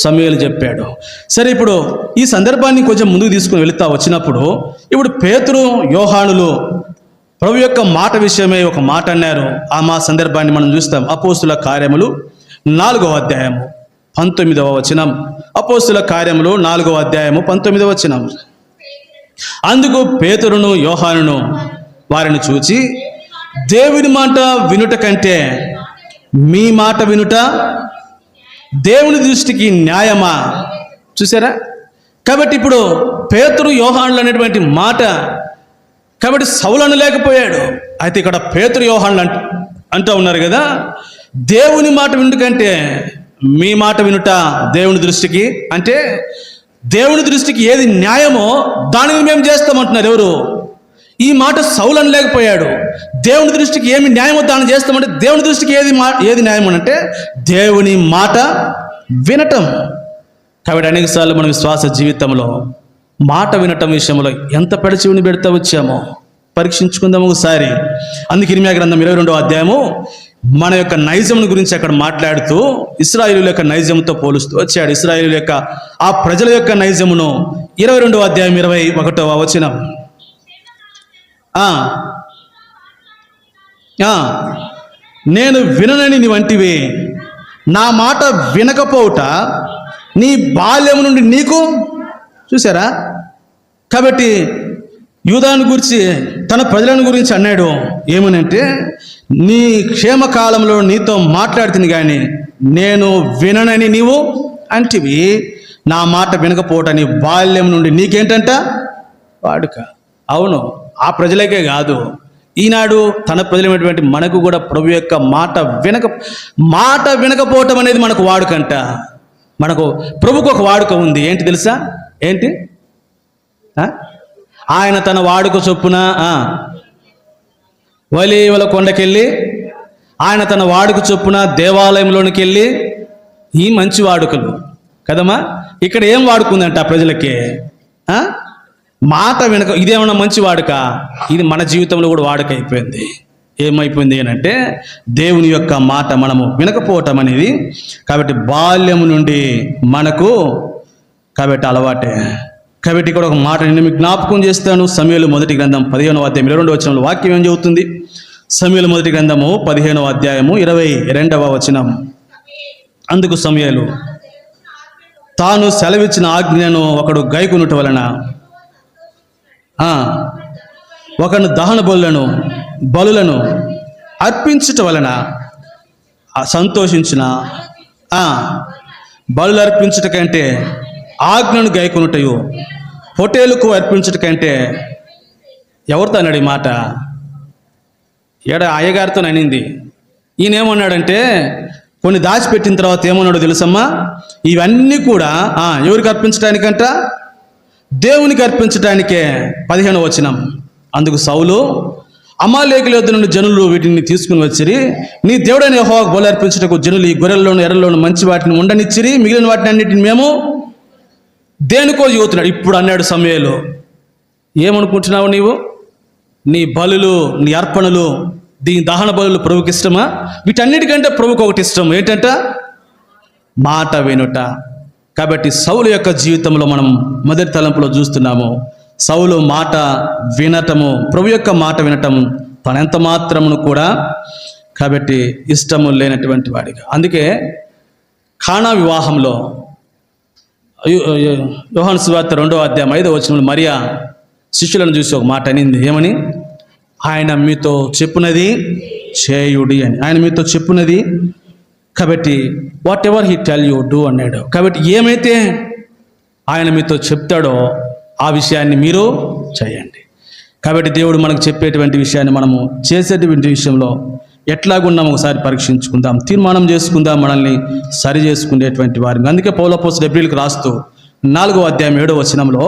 సమూయేలు చెప్పాడు. సరే, ఇప్పుడు ఈ సందర్భాన్ని కొంచెం ముందుకు తీసుకుని వెళుతూ వచ్చినప్పుడు ఇప్పుడు పేతురు యోహానులు ప్రభు యొక్క మాట విషయమే ఒక మాట అన్నారు. ఆ మా సందర్భాన్ని మనం చూస్తాం. అపోస్తుల కార్యములు 4వ అధ్యాయము 19వ వచనం. అపోస్తుల కార్యములు 4వ అధ్యాయము 19వ వచనం. అందుకు పేతురును యోహానును వారిని చూచి, దేవుని మాట వినుట కంటే మీ మాట వినుట దేవుని దృష్టికి న్యాయమా? చూసారా? కాబట్టి ఇప్పుడు పేతురు యోహానులు అనేటువంటి మాట, కాబట్టి సౌలు అనలేకపోయాడు. అయితే ఇక్కడ పేతురు యోహానులు అంటూ ఉన్నారు కదా, దేవుని మాట వినుట కంటే మీ మాట వినుట దేవుని దృష్టికి, అంటే దేవుని దృష్టికి ఏది న్యాయమో దానిని మేము చేస్తామంటున్నారు. ఎవరు? ఈ మాట సౌలు అనలేకపోయాడు. దేవుని దృష్టికి ఏమి న్యాయమో దాన్ని చేస్తామంటే దేవుని దృష్టికి ఏది న్యాయం అంటే దేవుని మాట వినటం. కాబట్టి అనేకసార్లు మన విశ్వాస జీవితంలో మాట వినటం విషయంలో ఎంత పెడచెవిని పెడతా వచ్చామో పరీక్షించుకుందాం ఒకసారి. అందుకే ఇర్మీయా గ్రంథం 22వ అధ్యాయము మన యొక్క నైజం గురించి అక్కడ మాట్లాడుతూ ఇశ్రాయేలు యొక్క నైజంతో పోలుస్తూ వచ్చాడు. ఇశ్రాయేలు యొక్క ఆ ప్రజల యొక్క నైజమును 22వ అధ్యాయం 21వ వచనం. నేను విననని నీ వంటివి, నా మాట వినకపోవుట నీ బాల్యం నుండి నీకు. చూసారా? కాబట్టి యూదాను గురించి తన ప్రజలను గురించి అన్నాడు ఏమనంటే, నీ క్షేమకాలంలో నీతో మాట్లాడుతుంది కానీ నేను విననని నీవు అంటివి, నా మాట వినకపోవట నీ బాల్యం నుండి నీకేంటంట వాడుక. అవును, ఆ ప్రజలకే కాదు, ఈనాడు తన ప్రజలైనటువంటి మనకు కూడా ప్రభు యొక్క మాట వినకపోవటం అనేది మనకు వాడుకంట. మనకు ప్రభుకు ఒక వాడుక ఉంది. ఏంటి తెలుసా? ఏంటి? ఆయన తన వాడుక చొప్పున ఒలీవల కొండకెళ్ళి ఆయన తన వాడుక చొప్పున దేవాలయంలోనికి వెళ్ళి ఈ మంచి వాడుకలు కదమ్మా. ఇక్కడ ఏం వాడుకుందంట ప్రజలకి? మాట వినక. ఇదేమన్నా మంచి వాడుక? ఇది మన జీవితంలో కూడా వాడుక అయిపోయింది. ఏమైపోయింది అని అంటే దేవుని యొక్క మాట మనము వినకపోవటం అనేది. కాబట్టి బాల్యము నుండి మనకు కాబట్టి అలవాటే. కాబట్టి ఇక్కడ ఒక మాట నేను మీకు జ్ఞాపకం చేస్తాను. సమూయేలు మొదటి గ్రంథం 15వ అధ్యాయం 22వ వచనంలో వాక్యం ఏం చెబుతుంది? సమూయేలు మొదటి గ్రంథము 15వ అధ్యాయము 22వ వచనం. అందుకు సమూయేలు తాను సెలవిచ్చిన ఆజ్ఞను ఒకడు గైకొనుట వలన ఒకను దహన బలులను అర్పించుట వలన సంతోషించిన బలులు అర్పించుట కంటే ఆజ్ఞను గైకొనుటయు పొటేలుకు అర్పించుట కంటే ఎవరితో అన్నాడు ఈ మాట? అయ్యగారితో అనింది. ఈయన ఏమన్నాడంటే కొన్ని దాచిపెట్టిన తర్వాత ఏమన్నాడో తెలుసమ్మా? ఇవన్నీ కూడా ఎవరికి అర్పించడానికంట? దేవునికి అర్పించడానికే. 15వ వచనం. అందుకు సౌలు అమాలేకుల యొద్ద నుండి జనులు వీటిని తీసుకుని వచ్చిరి. నీ దేవుడైన యెహోవాకు బలి అర్పించుటకు జనులు ఈ గొర్రెల్లోను ఎర్రల్లోను మంచి వాటిని ఉండనిచ్చిరి, మిగిలిన వాటిని అన్నిటిని మేము దేనికో యూతున్నాడు. ఇప్పుడు అన్నాడు సమూయేలు, ఏమనుకుంటున్నావు నీవు? నీ బలులు, నీ అర్పణలు, దీని దహన బలులు ప్రభుకి ఇష్టమా? వీటన్నిటికంటే ప్రభుకు ఒకటి ఇష్టం. ఏంటంట? మాట వినుట. కాబట్టి సౌలు యొక్క జీవితంలో మనం మొదటి తలంపులో చూస్తున్నాము. సౌలు మాట వినటము, ప్రభు యొక్క మాట వినటము తనెంత మాత్రమును కూడా కాబట్టి ఇష్టము లేనటువంటి వాడిగా. అందుకే కానా వివాహంలో యోహాను సువార్త 2వ అధ్యాయం 5వ వచనంలో మరియా శిష్యులను చూసి ఒక మాట అనింది. ఏమని? ఆయన మీతో చెప్పునది చేయుడి అని. ఆయన మీతో చెప్పునది కాబట్టి what ever he tell you do అన్నాడు. కాబట్టి ఏమైతే ఆయన మీతో చెప్తాడో ఆ విషయాన్ని మీరు చేయండి. కాబట్టి దేవుడు మనకు చెప్పేటువంటి విషయాన్ని మనము చేసేటువంటి విషయంలో ఎట్లాగున్నాం ఒకసారి పరీక్షించుకుందాం, తీర్మానం చేసుకుందాం, మనల్ని సరి చేసుకునేటువంటి వారిని. అందుకే పౌలు అపోస్తలుడు హెబ్రీయులకు రాస్తూ 4వ అధ్యాయం 7వ వచనంలో,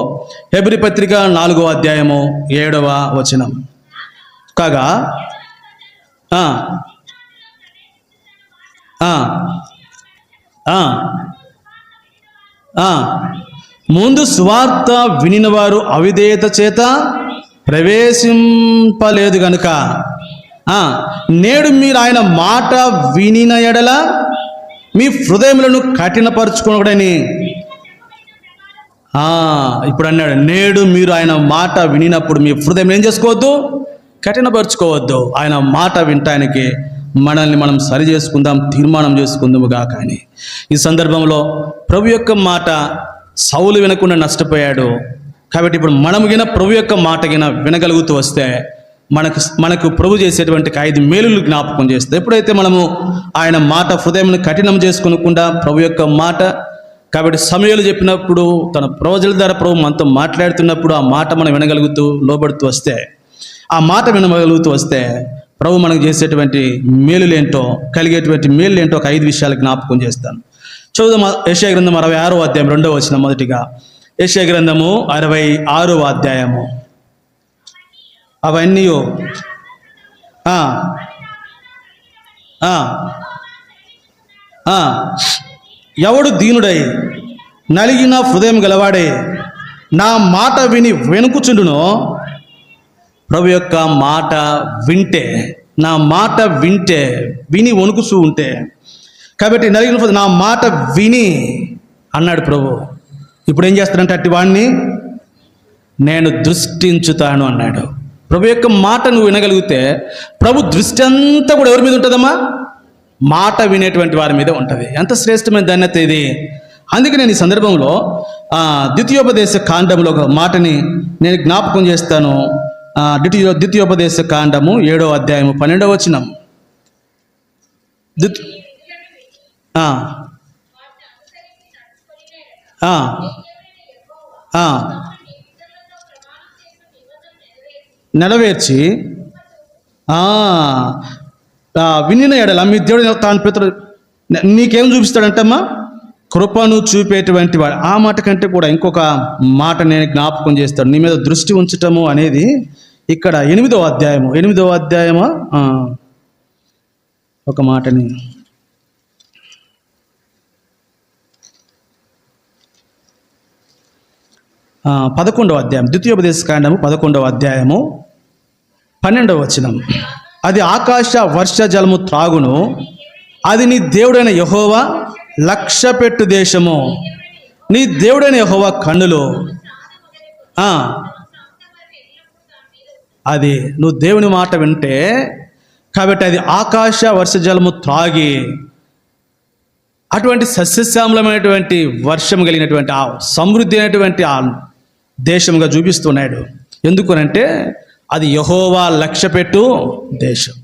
హెబ్రీ పత్రిక 4వ అధ్యాయము 7వ వచనం కాగా ముందు సువార్త వినిన వారు అవిధేయత చేత ప్రవేశింపలేదు గనుక నేడు మీరు ఆయన మాట వినిన ఎడల మీ హృదయములను కఠినపరుచుకోకూడని. ఇప్పుడు అన్నాడు, నేడు మీరు ఆయన మాట వినినప్పుడు మీ హృదయం ఏం చేసుకోవద్దు? కఠినపరుచుకోవద్దు. ఆయన మాట వినటానికి మనల్ని మనం సరి చేసుకుందాం, తీర్మానం చేసుకుందాముగా. కానీ ఈ సందర్భంలో ప్రభు యొక్క మాట సౌలు వినకుండా నష్టపోయాడు. కాబట్టి ఇప్పుడు మనము గిన ప్రభు యొక్క మాట గిన వినగలుగుతూ వస్తే మనకు ప్రభు చేసేటువంటి 5 మేలులు జ్ఞాపకం చేస్తే, ఎప్పుడైతే మనము ఆయన మాట హృదయం కఠినం చేసుకునకుండా ప్రభు యొక్క మాట, కాబట్టి సమూయేలు చెప్పినప్పుడు తన ప్రవచల ద్వారా ప్రభు మనతో మాట్లాడుతున్నప్పుడు ఆ మాట మనం వినగలుగుతూ లోబడుతూ వస్తే, ఆ మాట వినగలుగుతూ వస్తే ప్రభు మనకు చేసేటువంటి మేలులేంటో, కలిగేటువంటి మేలులేంటో ఒక 5 విషయాలు జ్ఞాపకం చేస్తాను. చూద్దాం. యెషయా గ్రంథం 66వ అధ్యాయం 2వ వచనం. మొదటిగా యెషయా గ్రంథము 66వ అధ్యాయము. అవన్నీ ఎవడు దీనుడై నలిగిన హృదయం గలవాడే నా మాట విని వెనుకుచుండునో, ప్రభు యొక్క మాట వింటే, నా మాట విని వణుకుచూ ఉంటే, కాబట్టి నలిగిన నా మాట విని అన్నాడు ప్రభు. ఇప్పుడు ఏం చేస్తాడంటే అట్టి వాడిని నేను దృష్టించుతాను అన్నాడు. ప్రభు యొక్క మాట నువ్వు వినగలిగితే ప్రభు దృష్టి అంతా కూడా ఎవరి మీద ఉంటుందమ్మా? మాట వినేటువంటి వారి మీద ఉంటుంది. ఎంత శ్రేష్టమైన ధన్యత ఇది. అందుకే నేను ఈ సందర్భంలో ద్వితీయోపదేశ కాండంలో ఒక మాటని నేను జ్ఞాపకం చేస్తాను. ద్వితీయోపదేశ కాండము 7వ అధ్యాయము 12వ వచనం. నెరవేర్చి వినిన ఎడల మీ దేవుడు తాను నీకేం చూపిస్తాడంటమ్మా? కృపను చూపేటువంటి వాడు. ఆ మాట కంటే కూడా ఇంకొక మాట నేను జ్ఞాపకం చేస్తాను. నీ మీద దృష్టి ఉంచటము అనేది ఇక్కడ 8వ అధ్యాయము 8వ అధ్యాయమా ఒక మాటని 11వ అధ్యాయం ద్వితీయోపదేశకాండము 11వ అధ్యాయము 12వ వచనం. అది ఆకాశ వర్ష జలము త్రాగును, అది నీ దేవుడైన యెహోవా లక్ష్యపెట్టు దేశము. నీ దేవుడైన యెహోవా కన్నులు అది నువ్వు దేవుని మాట వింటే, కాబట్టి అది ఆకాశ వర్ష జలము త్రాగి అటువంటి సస్యశ్యామలమైనటువంటి వర్షం కలిగినటువంటి ఆ సమృద్ధి అయినటువంటి ఆ దేశంగా చూపిస్తున్నాడు. ఎందుకనంటే అది యెహోవా లక్ష్యపెట్టు దేశం.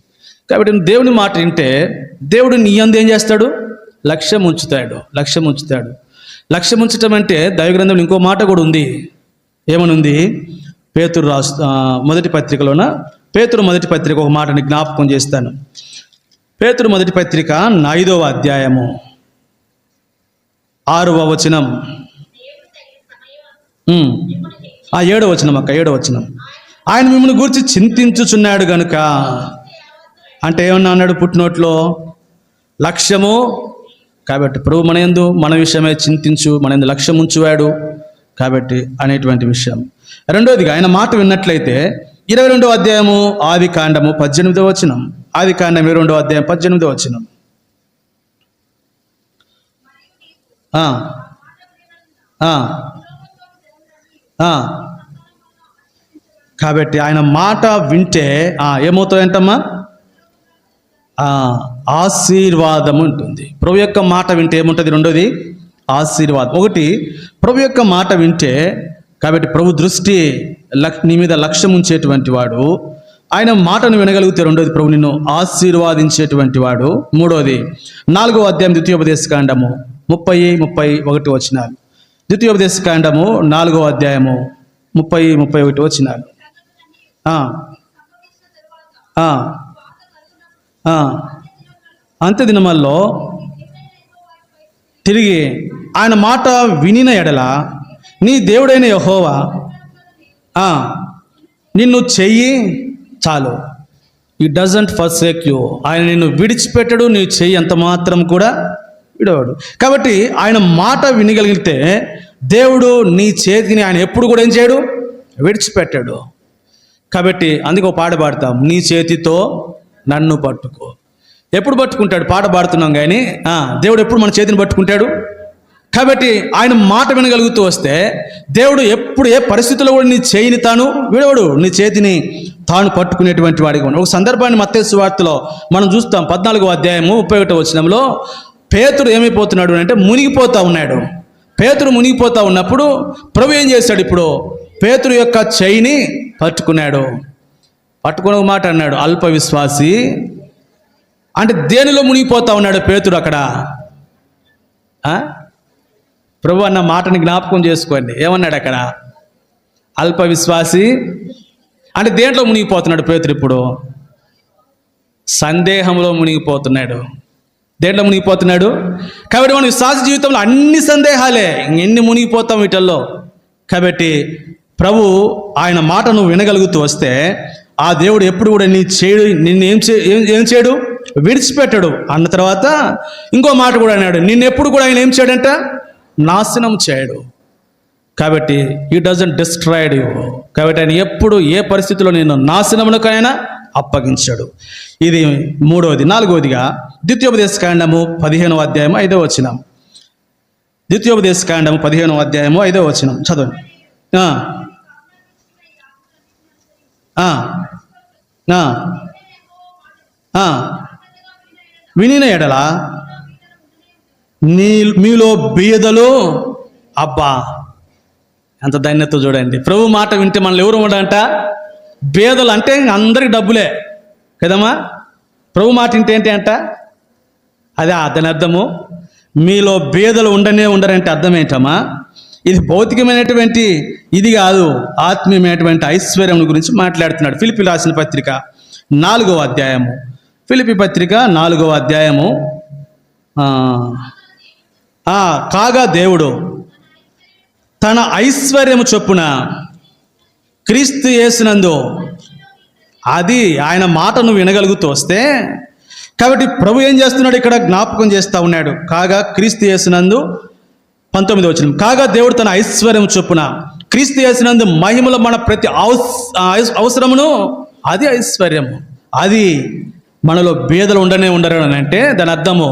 కాబట్టి నువ్వు దేవుని మాట వింటే దేవుడు నీ యందు ఏం చేస్తాడు? లక్ష్యం ఉంచుతాడు. లక్ష్యం ఉంచటం అంటే దైవగ్రంథంలో ఇంకో మాట కూడా ఉంది. ఏమనుంది? పేతురు మొదటి పత్రికలోన పేతురు మొదటి పత్రిక ఒక మాటని జ్ఞాపకం చేస్తాను. పేతురు మొదటి పత్రిక 5వ అధ్యాయము 6వ వచనం, 7వ వచనం అక్క, 7వ వచనం. ఆయన మిమ్మల్ని గురించి చింతించుచున్నాడు గనుక, అంటే ఏమన్నా అన్నాడు పుట్టినోట్లో? లక్ష్యము. కాబట్టి ప్రభు మన యందు మన విషయమే చింతించు, మన యందు లక్ష్యం ఉంచువాడు కాబట్టి అనేటువంటి విషయం. రెండోదిగా ఆయన మాట విన్నట్లయితే 22వ అధ్యాయము ఆది కాండము 18వ వచనం. ఆది కాండం 22వ అధ్యాయం 18వ వచనం. కాబట్టి ఆయన మాట వింటే ఏమవుతాయంటమ్మా? ఆశీర్వాదం ఉంటుంది. ప్రభు యొక్క మాట వింటే ఏముంటుంది? రెండోది ఆశీర్వాదం. ఒకటి ప్రభు యొక్క మాట వింటే, కాబట్టి ప్రభు దృష్టి నీ మీద లక్ష్యం ఉంచేటువంటి వాడు. ఆయన మాటను వినగలిగితే రెండోది ప్రభు నిన్ను ఆశీర్వాదించేటువంటి వాడు. మూడోది 4వ అధ్యాయం ద్వితీయోపదేశకాండము 30-31 వచనాలు. ద్వితీయోపదేశకాండము 4వ అధ్యాయము 30-31 వచనాలు. అంత్య దినముల్లో తిరిగి ఆయన మాట వినిన ఎడల నీ దేవుడైన యెహోవా నిన్ను చెయ్యి చాలు. ఈ డజంట్ ఫర్సేక్ యూ. ఆయన నిన్ను విడిచిపెట్టడు, నీ చెయ్యి ఎంత మాత్రం కూడా విడవడు. కాబట్టి ఆయన మాట వినగలిగితే దేవుడు నీ చేతిని ఆయన ఎప్పుడు కూడా ఏం చేయడు? విడిచిపెట్టాడు. కాబట్టి అందుకే ఒక పాట పాడతాం, నీ చేతితో నన్ను పట్టుకో. ఎప్పుడు పట్టుకుంటాడు? పాట పాడుతున్నాం కానీ దేవుడు ఎప్పుడు మన చేతిని పట్టుకుంటాడు? కాబట్టి ఆయన మాట వినగలుగుతూ వస్తే దేవుడు ఎప్పుడు ఏ పరిస్థితుల్లో కూడా నీ చేయిని తాను విడవడు, నీ చేతిని తాను పట్టుకునేటువంటి వాడిగా ఉన్నాడు. ఒక సందర్భాన్ని మత్తయి సువార్తలో మనం చూస్తాం. 14వ అధ్యాయము 31వ వచనంలో పేతురు ఏమైపోతున్నాడు అంటే మునిగిపోతా ఉన్నాడు. పేతురు మునిగిపోతా ఉన్నప్పుడు ప్రభు ఏం చేశాడు? ఇప్పుడు పేతురు యొక్క చేయిని పట్టుకున్నాడు. పట్టుకుని ఒక మాట అన్నాడు, అల్ప విశ్వాసి. అంటే దేనిలో మునిగిపోతా ఉన్నాడు పేతురు అక్కడ? ప్రభు అన్న మాటని జ్ఞాపకం చేసుకోండి. ఏమన్నాడు అక్కడ? అల్ప విశ్వాసి. అంటే దేంట్లో మునిగిపోతున్నాడు పేతురు? ఇప్పుడు సందేహంలో మునిగిపోతున్నాడు. దేంట్లో మునిగిపోతున్నాడు? కాబట్టి మన విశ్వాస జీవితంలో అన్ని సందేహాలే, ఎన్ని మునిగిపోతాం వీటిల్లో. కాబట్టి ప్రభు ఆయన మాట నువ్వు వినగలుగుతూ వస్తే ఆ దేవుడు ఎప్పుడు కూడా నిన్ను ఏం చేయడు? విడిచిపెట్టడు. అన్న తర్వాత ఇంకో మాట కూడా అన్నాడు, నిన్నెప్పుడు కూడా ఆయన ఏం చేయడంట? నాశనం చేయడు. కాబట్టి ఈ డజంట్ డిస్ట్రాయిడ్ యూ. కాబట్టి ఆయన ఎప్పుడు ఏ పరిస్థితిలో నేను నాశనమునకైనా అప్పగించాడు. ఇది మూడవది. నాలుగవదిగా ద్వితీయోపదేశకాండము 15వ అధ్యాయము 5వ వచనం. ద్వితీయోపదేశకాండము 15వ అధ్యాయము 5వ వచనం చదవండి. వినిన ఎడల మీలో బీదలు. అబ్బా ఎంత ధన్యత చూడండి. ప్రభు మాట వింటే మనల్ని ఎవరు ఉండడంట? బీదలు. అంటే అందరికి డబ్బులే కదమ్మా. ప్రభు మాట వింటే ఏంటి అంట? అదే దాని అర్థము. మీలో బీదలు ఉండరంటే అర్థం ఏంటమ్మా? ఇది భౌతికమైనటువంటి ఇది కాదు, ఆత్మీయమైనటువంటి ఐశ్వర్యం గురించి మాట్లాడుతున్నాడు. ఫిలిప్పీ రాసిన పత్రిక 4వ అధ్యాయము. ఫిలిప్పీ పత్రిక 4వ అధ్యాయము కాగా దేవుడు తన ఐశ్వర్యము చొప్పున క్రీస్తు యేసునందు, అది ఆయన మాట నువ్వు వినగలుగుతూ వస్తే, కాబట్టి ప్రభు ఏం చేస్తున్నాడు ఇక్కడ జ్ఞాపకం చేస్తూ ఉన్నాడు. కాగా క్రీస్తు యేసునందు 19వ వచనం, కాగా దేవుడు తన ఐశ్వర్యం చొప్పున క్రీస్తు యేసునందు మహిమలో మన ప్రతి అవసరమును, అది ఐశ్వర్యము, అది మనలో బీదలు ఉండరు అని అంటే దాని అర్థము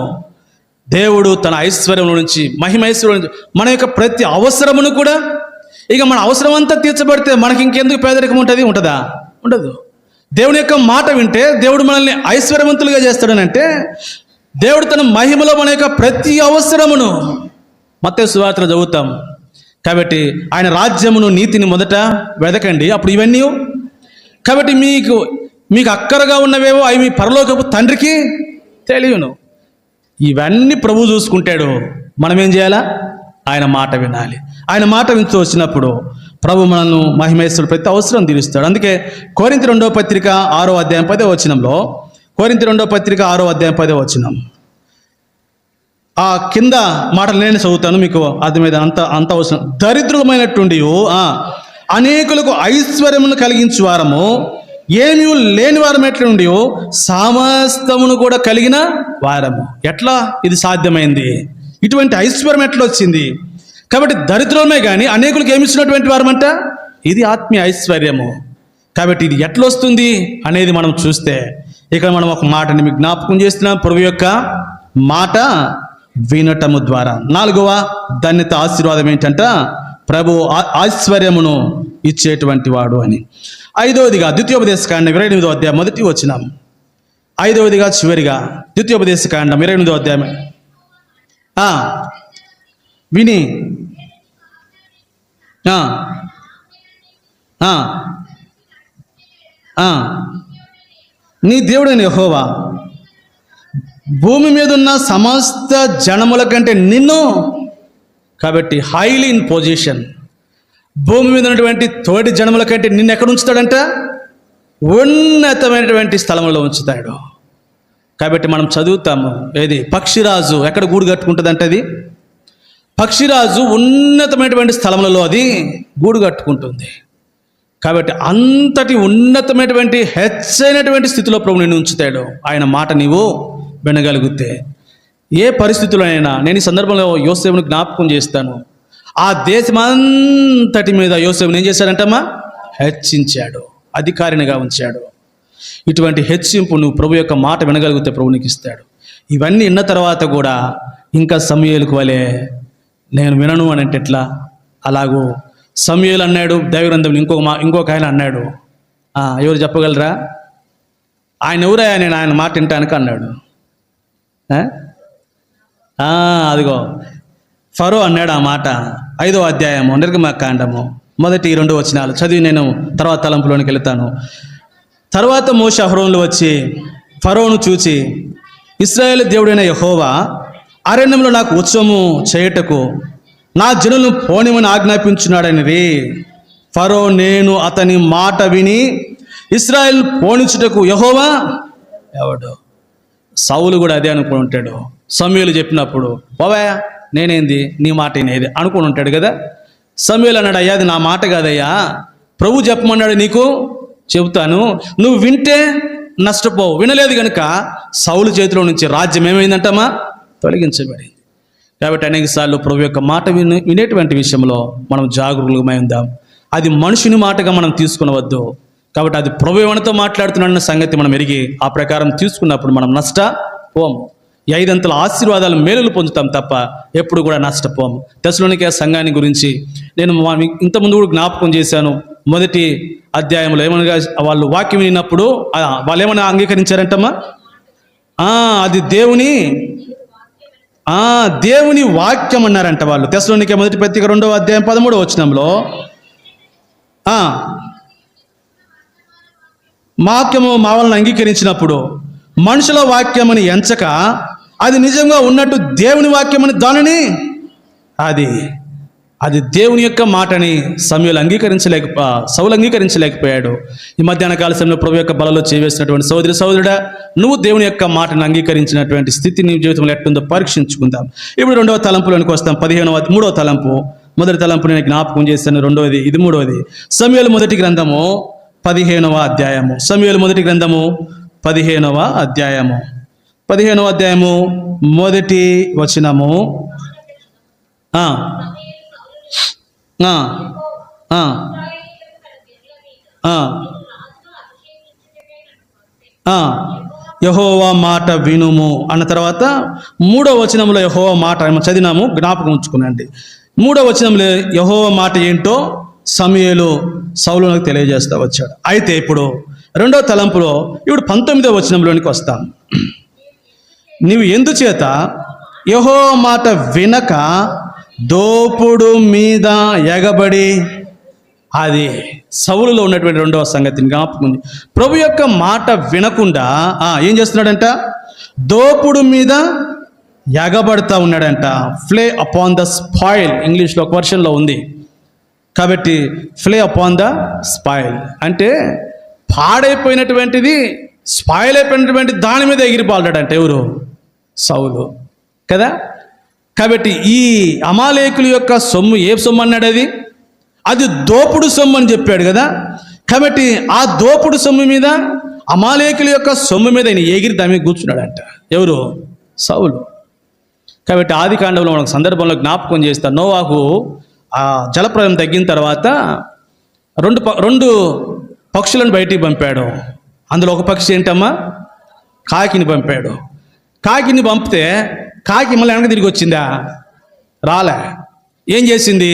దేవుడు తన ఐశ్వర్యం నుంచి, మహిమైశ్వర్యం నుంచి మన యొక్క ప్రతి అవసరమును కూడా, ఇక మన అవసరం అంతా తీర్చబడితే మనకి ఇంకెందుకు పేదరికం ఉంటుందా? ఉండదు. దేవుని యొక్క మాట వింటే దేవుడు మనల్ని ఐశ్వర్యవంతులుగా చేస్తాడని అంటే, దేవుడు తన మహిమలో మన యొక్క ప్రతి అవసరమును, మత్తయి సువార్తలో చదువుతాం. కాబట్టి ఆయన రాజ్యమును నీతిని మొదట వెదకండి, అప్పుడు ఇవన్నీ. కాబట్టి మీకు అక్కరగా ఉన్నవేవో అవి మీ పరలోకపు తండ్రికి తెలియను. ఇవన్నీ ప్రభు చూసుకుంటాడు. మనం ఏం చేయాలా? ఆయన మాట వినాలి. ఆయన మాట వింటూ వచ్చినప్పుడు ప్రభు మనల్ని మహిమేశ్వరుడు ప్రతి అవసరం తీరుస్తాడు. అందుకే కొరింథీ 2వ పత్రిక 6వ అధ్యాయం 10వ వచనంలో, కొరింథీ 2వ పత్రిక 6వ అధ్యాయం 10వ వచనం, ఆ కింద మాటలు నేను చదువుతాను, మీకు అర్థమైంది. అంత అవసరం. దరిద్రమైనటువంటి అనేకులకు ఐశ్వర్యమును కలిగించు వారము, ఏమీ లేని వారం ఎట్లుండి సమస్తమును కూడా కలిగిన వారము. ఎట్లా ఇది సాధ్యమైంది? ఇటువంటి ఐశ్వర్యం ఎట్లా వచ్చింది? కాబట్టి దరిద్రమే కానీ అనేకులకు ఏమి ఇచ్చినటువంటి వారమంట, ఇది ఆత్మీయ ఐశ్వర్యము. కాబట్టి ఇది ఎట్లా వస్తుంది అనేది మనం చూస్తే, ఇక్కడ మనం ఒక మాటని మీకు జ్ఞాపకం చేస్తున్నాం, ప్రభు యొక్క మాట వినటము ద్వారా. 4వ ధన్యత ఆశీర్వాదం ఏంటంట, ప్రభు ఐశ్వర్యమును ఇచ్చేటువంటి వాడు అని. 5వదిగా ద్వితీయోపదేశకాండం 28వ అధ్యాయం 1వ వచనం. 5వదిగా చివరిగా ద్వితీయోపదేశకాండం 28వ అధ్యాయం విని నీ దేవుడైన యెహోవా భూమి మీద ఉన్న సమస్త జనముల కంటే నిన్ను, కాబట్టి హైలీ ఇన్ పొజిషన్, భూమి మీద ఉన్నటువంటి తోటి జనముల కంటే నిన్ను ఎక్కడ ఉంచుతాడంట? ఉన్నతమైనటువంటి స్థలంలో ఉంచుతాడు. కాబట్టి మనం చదువుతాము, ఏది పక్షిరాజు ఎక్కడ గూడు కట్టుకుంటుందంటే, అది పక్షిరాజు ఉన్నతమైనటువంటి స్థలములలో అది గూడు కట్టుకుంటుంది. కాబట్టి అంతటి ఉన్నతమైనటువంటి హెచ్చైనటువంటి స్థితిలో ప్రభు నిన్ను ఉంచుతాడు. ఆయన మాట నీవు వినగలిగితే ఏ పరిస్థితుల్లోనైనా. నేను ఈ సందర్భంలో యోసేపును జ్ఞాపకం చేస్తాను. ఆ దేశమంతటి మీద యోసేపును ఏం చేశాడంటమ్మా? హెచ్చించాడు, అధికారినిగా ఉంచాడు. ఇటువంటి హెచ్చింపు నువ్వు ప్రభు యొక్క మాట వినగలిగితే ప్రభు నీకు ఇస్తాడు. ఇవన్నీ విన్న తర్వాత కూడా ఇంకా సమూయేలుకు వలె నేను వినను అని అంటే ఎట్లా? అలాగూ సమూయేలు అన్నాడు దైవగ్రంథంలో, ఇంకొక ఆయన అన్నాడు. ఎవరు చెప్పగలరా? ఆయన ఎవరయ్యా నేను ఆయన మాట వింటానికి అన్నాడు. అదిగో ఫరో అన్నాడు ఆ మాట. 5వ అధ్యాయము నిర్గమకాండము 1-2 వచనాలు చదివి నేను తర్వాత తలంపులోనికి వెళుతాను. తర్వాత మోషే అహరోనులు వచ్చి ఫరోను చూచి, ఇశ్రాయేలు దేవుడైన యెహోవా అరణ్యంలో నాకు ఉత్సవము చేయుటకు నా జనులను పోనిమని ఆజ్ఞాపించున్నాడని ఫరో నేను అతని మాట విని ఇశ్రాయేలు పోనిచుటకు యెహోవా ఎవడు? సౌలు కూడా అదే అనుకుని ఉంటాడు. సమూయేలు చెప్పినప్పుడు బాబా నేనేంది నీ మాట నేది అనుకుని ఉంటాడు కదా. సమూయేలు అన్నాడు, అయ్యా అది నా మాట కాదయ్యా, ప్రభు చెప్పమన్నాడు, నీకు చెబుతాను, నువ్వు వింటే నష్టపోవు. వినలేదు కనుక సౌలు చేతిలో నుంచి రాజ్యం ఏమైందంటమ్మా? తొలగించబడింది. కాబట్టి అనేకసార్లు ప్రభు యొక్క మాట వినేటువంటి విషయంలో మనం జాగరూకులమై ఉందాం. అది మనుషుని మాటగా మనం తీసుకునవద్దు. కాబట్టి అది ప్రభు ఎవరితో మాట్లాడుతున్నాడన్న సంగతి మనం ఎరిగి ఆ ప్రకారం తీసుకున్నప్పుడు మనం నష్టపోము. 5 అంతల ఆశీర్వాదాలు మేలులు పొందుతాం తప్ప ఎప్పుడు కూడా నష్టపోము. తెస్సలోనికే సంఘాన్ని గురించి నేను ఇంతకుముందు కూడా జ్ఞాపకం చేశాను. 1వ అధ్యాయంలో ఏమనగా వాళ్ళు వాక్యం విన్నప్పుడు వాళ్ళు ఏమైనా అంగీకరించారంటమ్మా? అది దేవుని వాక్యం అన్నారంట వాళ్ళు. తెస్సలోనికే 1వ పత్రిక 2వ అధ్యాయం 13వ వచనంలో వాక్యము మా వాళ్ళని అంగీకరించినప్పుడు మనుషుల వాక్యమని ఎంచక అది నిజంగా ఉన్నట్టు దేవుని వాక్యమని దానిని అది అది దేవుని యొక్క మాటని సౌలు అంగీకరించలేకపోయాడు. ఈ మధ్యాహ్న కాల సమయంలో ప్రభు యొక్క బలలో చేవేసినటువంటి సోదరుడా, నువ్వు దేవుని యొక్క మాటను అంగీకరించినటువంటి స్థితి నీ జీవితంలో ఎట్టుందో పరీక్షించుకుందాం. ఇప్పుడు రెండవ తలంపులోనికి వస్తాం. 13వ తలంపు. మొదటి తలంపు నేను జ్ఞాపకం చేశాను, రెండవది, ఇది మూడవది. సమూయేలు మొదటి గ్రంథము 15వ అధ్యాయము. సమూయేలు మొదటి గ్రంథము 15వ అధ్యాయము. 15వ అధ్యాయము మొదటి వచనము. యెహోవా మాట వినుము అన్న తర్వాత 3వ వచనంలో యెహోవా మాట చదివినాము, జ్ఞాపకం ఉంచుకునండి. 3వ వచనంలో యెహోవా మాట ఏంటో సమూయేలు సౌలునకు తెలియజేస్తా వచ్చాడు. అయితే ఇప్పుడు రెండవ తలంపులో ఇప్పుడు 19వ వచనంలోనికి వస్తాం. నీవు ఎందుచేత యెహోవా మాట వినక దోపుడు మీద ఎగబడి, అది సౌలులో ఉన్నటువంటి రెండవ సంగతిని జ్ఞాపకం. ప్రభు యొక్క మాట వినకుండా ఏం చేస్తున్నాడంట? దోపుడు మీద ఎగబడతా ఉన్నాడంట. ఫ్లే అపాన్ ద స్పాయిల్, ఇంగ్లీష్లో ఒక వర్షన్లో ఉంది. కాబట్టి ఫ్లే అపాన్ ద స్పాయిల్ అంటే పాడైపోయినటువంటిది, స్పాయిల్ అయిపోయినటువంటి దాని మీద ఎగిరిపాలడాడంట. ఎవరు? సౌలు కదా. కాబట్టి ఈ అమాలేకుల యొక్క సొమ్ము ఏ సొమ్ము అన్నాడు? అది దోపుడు సొమ్ము అని చెప్పాడు కదా. కాబట్టి ఆ దోపుడు సొమ్ము మీద, అమాలేకుల యొక్క సొమ్ము మీద ఆయన ఎగిరి దాని మీద కూర్చున్నాడంట. ఎవరు? సౌలు. కాబట్టి ఆది కాండంలో మనకు సందర్భంలో జ్ఞాపకం చేస్తా. నోవాహు ఆ జలప్రలయం తగ్గిన తర్వాత రెండు పక్షులను బయటికి పంపాడు. అందులో ఒక పక్షి ఏంటమ్మా? కాకిని పంపాడు. కాకిని పంపితే కాకి మళ్ళీ వెనక తిరిగి వచ్చిందా? రాలే. ఏం చేసింది?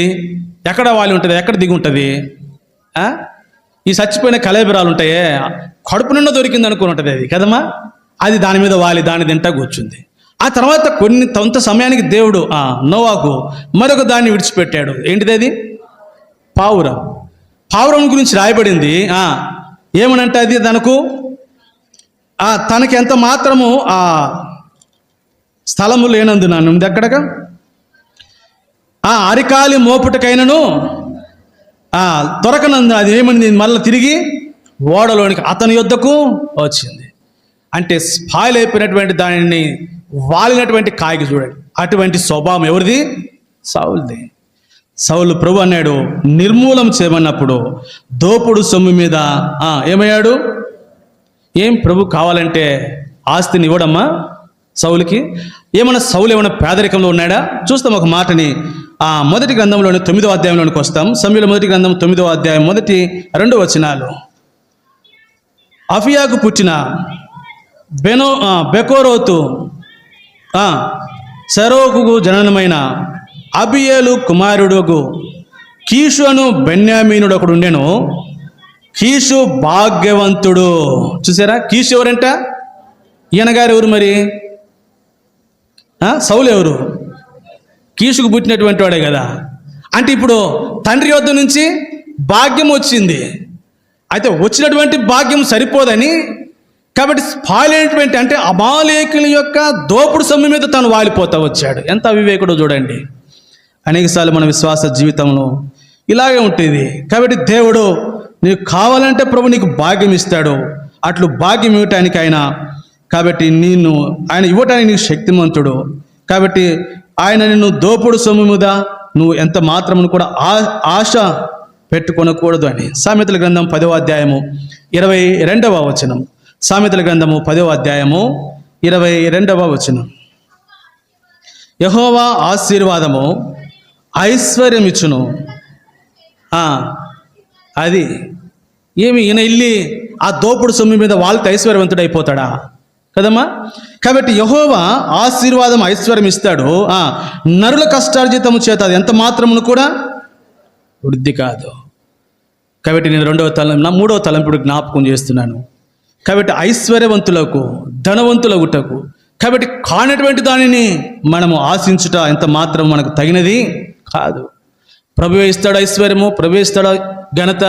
ఎక్కడ వాలి ఉంటుంది, ఎక్కడ దిగి ఉంటుంది? ఈ చచ్చిపోయిన కలేబరాలు ఉంటాయే, కడుపు నిండా దొరికింది అనుకుని ఉంటుంది అది కదమ్మా. అది దాని మీద వాలి దాన్ని తింటా కూర్చుంది. ఆ తర్వాత కొంత సమయానికి దేవుడు నోవాకు మరొక దాన్ని విడిచిపెట్టాడు. ఏంటిది అది? పావురం. పావురం గురించి రాయబడింది. ఏమనంటే అది తనకి ఎంత మాత్రము స్థలము లేనందున నుండి ఎక్కడగా అరికాలి మోపుటకైనను దొరకనందు అది ఏమని మళ్ళీ తిరిగి ఓడలోనికి అతని యొద్దకు వచ్చింది. అంటే స్పాయిల్ అయిపోయినటువంటి దానిని వాలినటువంటి కాయకి చూడండి. అటువంటి స్వభావం ఎవరిది? సౌలుది. సౌలు ప్రభు అన్నాడు నిర్మూలం చేయమన్నప్పుడు దోపుడు సొమ్ము మీద ఏమయ్యాడు? ఏం ప్రభు కావాలంటే ఆస్తిని ఇవ్వడమ్మా సౌలుకి? సౌలు ఏమన్నా పేదరికంలో ఉన్నాడా? చూస్తాం ఒక మాటని. మొదటి గ్రంథంలోని 9వ అధ్యాయంలోనికి వస్తాం. సమూయేలు మొదటి గ్రంథం 9వ అధ్యాయం 1-2 వచనాలు. అఫియాకు పుట్టిన బెకోరోతు సెరోకు జననమైన అబియేలు కుమారుడుగు కీషు అను బెన్యామీనుడు ఒకడు ఉండెను. కీషు భాగ్యవంతుడు. చూసారా? కీషు ఎవరంట? ఈయన గారు ఎవరు మరి? సౌలు ఎవరు? కీషుకు పుట్టినటువంటి వాడే కదా. అంటే ఇప్పుడు తండ్రి వద్ద నుంచి భాగ్యం వచ్చింది. అయితే వచ్చినటువంటి భాగ్యం సరిపోదని, కాబట్టి స్పాయిలైనటువంటి అంటే అమాలేకుల యొక్క దోపుడు సొమ్ము మీద తను వాలిపోతా వచ్చాడు. ఎంత అవివేకుడో చూడండి. అనేకసార్లు మన విశ్వాస జీవితంలో ఇలాగే ఉంటుంది. కాబట్టి దేవుడు నీకు కావాలంటే ప్రభు నీకు భాగ్యం ఇస్తాడు. అట్లు భాగ్యం ఇవ్వటానికి కాబట్టి ఆయన ఇవ్వటానికి నీకు శక్తిమంతుడు. కాబట్టి ఆయన నిన్ను దోపుడు సొమ్ము మీద నువ్వు ఎంత మాత్రమును కూడా ఆశ పెట్టుకొనకూడదు అని. సామెతల గ్రంథం 10వ అధ్యాయము 22వ వచనం. సామెతల గ్రంథము 10వ అధ్యాయము 22వ వచనం. యెహోవా ఆశీర్వాదము ఐశ్వర్యం ఇచ్చును. అది ఏమి ఈయన ఇల్లి ఆ దోపుడు సొమ్ము మీద వాళ్ళతో ఐశ్వర్యవంతుడు అయిపోతాడా? కదమ్మా. కాబట్టి యెహోవా ఆశీర్వాదం ఐశ్వర్యం ఇస్తాడు. నరుల కష్టార్జితము చేత అది ఎంత మాత్రమును కూడా వృద్ధి కాదు. కాబట్టి నేను 3వ తలంపుడు జ్ఞాపకం చేస్తున్నాను. కాబట్టి ఐశ్వర్యవంతులకు, ధనవంతులగుటకు, కాబట్టి కానటువంటి దానిని మనము ఆశించుట ఎంత మాత్రం మనకు తగినది కాదు. ప్రభువే ఇస్తాడు ఐశ్వర్యము, ప్రభువే ఇస్తాడు ఘనత,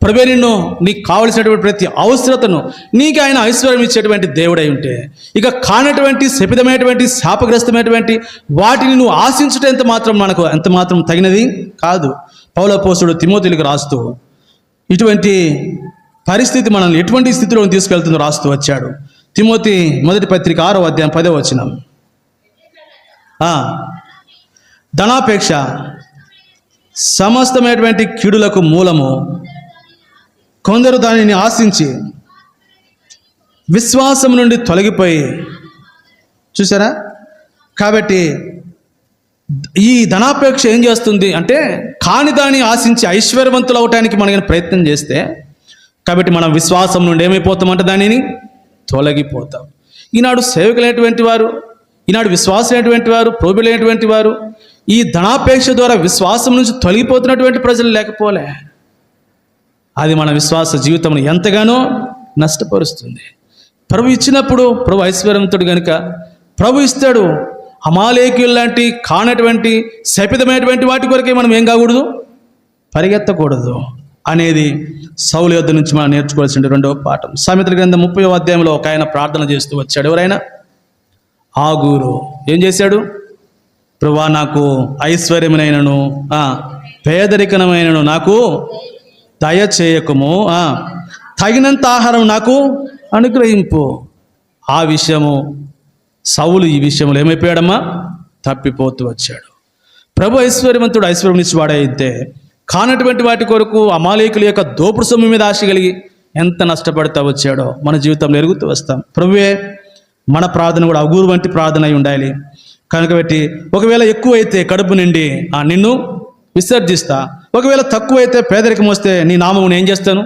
ప్రభువే నిన్ను నీకు కావలసినటువంటి ప్రతి అవసరతను నీకు ఆయన ఐశ్వర్యం ఇచ్చేటువంటి దేవుడై ఉంటే, ఇక కానటువంటి శపితమైనటువంటి శాపగ్రస్తమైనటువంటి వాటిని నువ్వు ఆశించడం ఎంత మాత్రం తగినది కాదు. పౌలు అపోస్తలుడు తిమోతికి రాస్తూ ఇటువంటి పరిస్థితి మనల్ని ఎటువంటి స్థితిలో తీసుకెళ్తుందో రాస్తూ వచ్చాడు. తిమోతి మొదటి పత్రిక 6వ అధ్యాయం 10వ వచనం. ధనాపేక్ష సమస్తమైనటువంటి కీడులకు మూలము, కొందరు దానిని ఆశించి విశ్వాసం నుండి తొలగిపోయి. చూసారా? కాబట్టి ఈ ధనాపేక్ష ఏం చేస్తుంది అంటే, కాని దాన్ని ఆశించి ఐశ్వర్యవంతులు అవటానికి మనం ప్రయత్నం చేస్తే, కాబట్టి మనం విశ్వాసం నుండి ఏమైపోతామంటే దానిని తొలగిపోతాం. ఈనాడు సేవకులైనటువంటి వారు, ఈనాడు విశ్వాసులైనటువంటి వారు, ప్రోబులైనటువంటి వారు ఈ ధనాపేక్ష ద్వారా విశ్వాసం నుంచి తొలగిపోతున్నటువంటి ప్రజలు లేకపోలే. అది మన విశ్వాస జీవితం ఎంతగానో నష్టపరుస్తుంది. ప్రభు ఇచ్చినప్పుడు ప్రభు ఐశ్వర్యవంతుడు కనుక ప్రభు ఇస్తాడు. అమాలేకీయులు లాంటి కానటువంటి శపితమైనటువంటి వాటి కొరకే మనం ఏం కాకూడదు, పరిగెత్తకూడదు అనేది సౌలు యొద్ద నుంచి మనం నేర్చుకోవాల్సిన రెండవ పాఠం. సామెతల గ్రంథం 30వ అధ్యాయంలో ఒక ఆయన ప్రార్థన చేస్తూ వచ్చాడు. ఎవరైనా? ఆగూరు. ఏం చేశాడు? ప్రభువా, నాకు ఐశ్వర్యమైనను పేదరికమైనను నాకు దయచేయకము, తగినంత ఆహారం నాకు అనుగ్రహింపు. ఆ విషయము సౌలు ఈ విషయంలో ఏమైపోయాడమ్మా? తప్పిపోతూ వచ్చాడు. ప్రభు ఐశ్వర్యవంతుడు, ఐశ్వర్యం ఇచ్చివాడే అయితే కానటువంటి వాటి కొరకు అమాలేకుల యొక్క దోపుడు సొమ్ము మీద ఆశ కలిగి ఎంత నష్టపడుతూ వచ్చాడో మన జీవితంలో ఎరుగుతూ వస్తాం. ప్రభువే మన ప్రార్థన కూడా అగూరు వంటి ప్రార్థన అయి ఉండాలి. కనుక బట్టి ఒకవేళ ఎక్కువైతే కడుపు నిండి నిన్ను విసర్జిస్తా, ఒకవేళ తక్కువైతే పేదరికం వస్తే నీ నామమును ఏం చేస్తాను?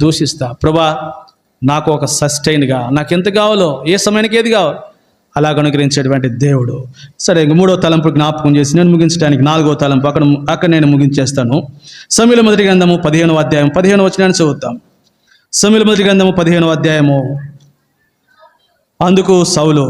దూషిస్తా. ప్రభా, నాకు ఒక సస్టైన్గా నాకు ఎంత కావాలో, ఏ సమయానికి ఏది కావాలో అలాగ అనుగ్రహించేటువంటి దేవుడు. సరే, ఇంక 3వ తలంపు జ్ఞాపకం చేసి నేను ముగించడానికి 4వ తలంపు అక్కడ నేను ముగించేస్తాను. సమూయేలు మొదటి గ్రంథము 15వ అధ్యాయం 15వ వచనాన్ని చదువుతాం. సమూయేలు మొదటి గ్రంథము 15వ అధ్యాయము. అందుకు సౌలు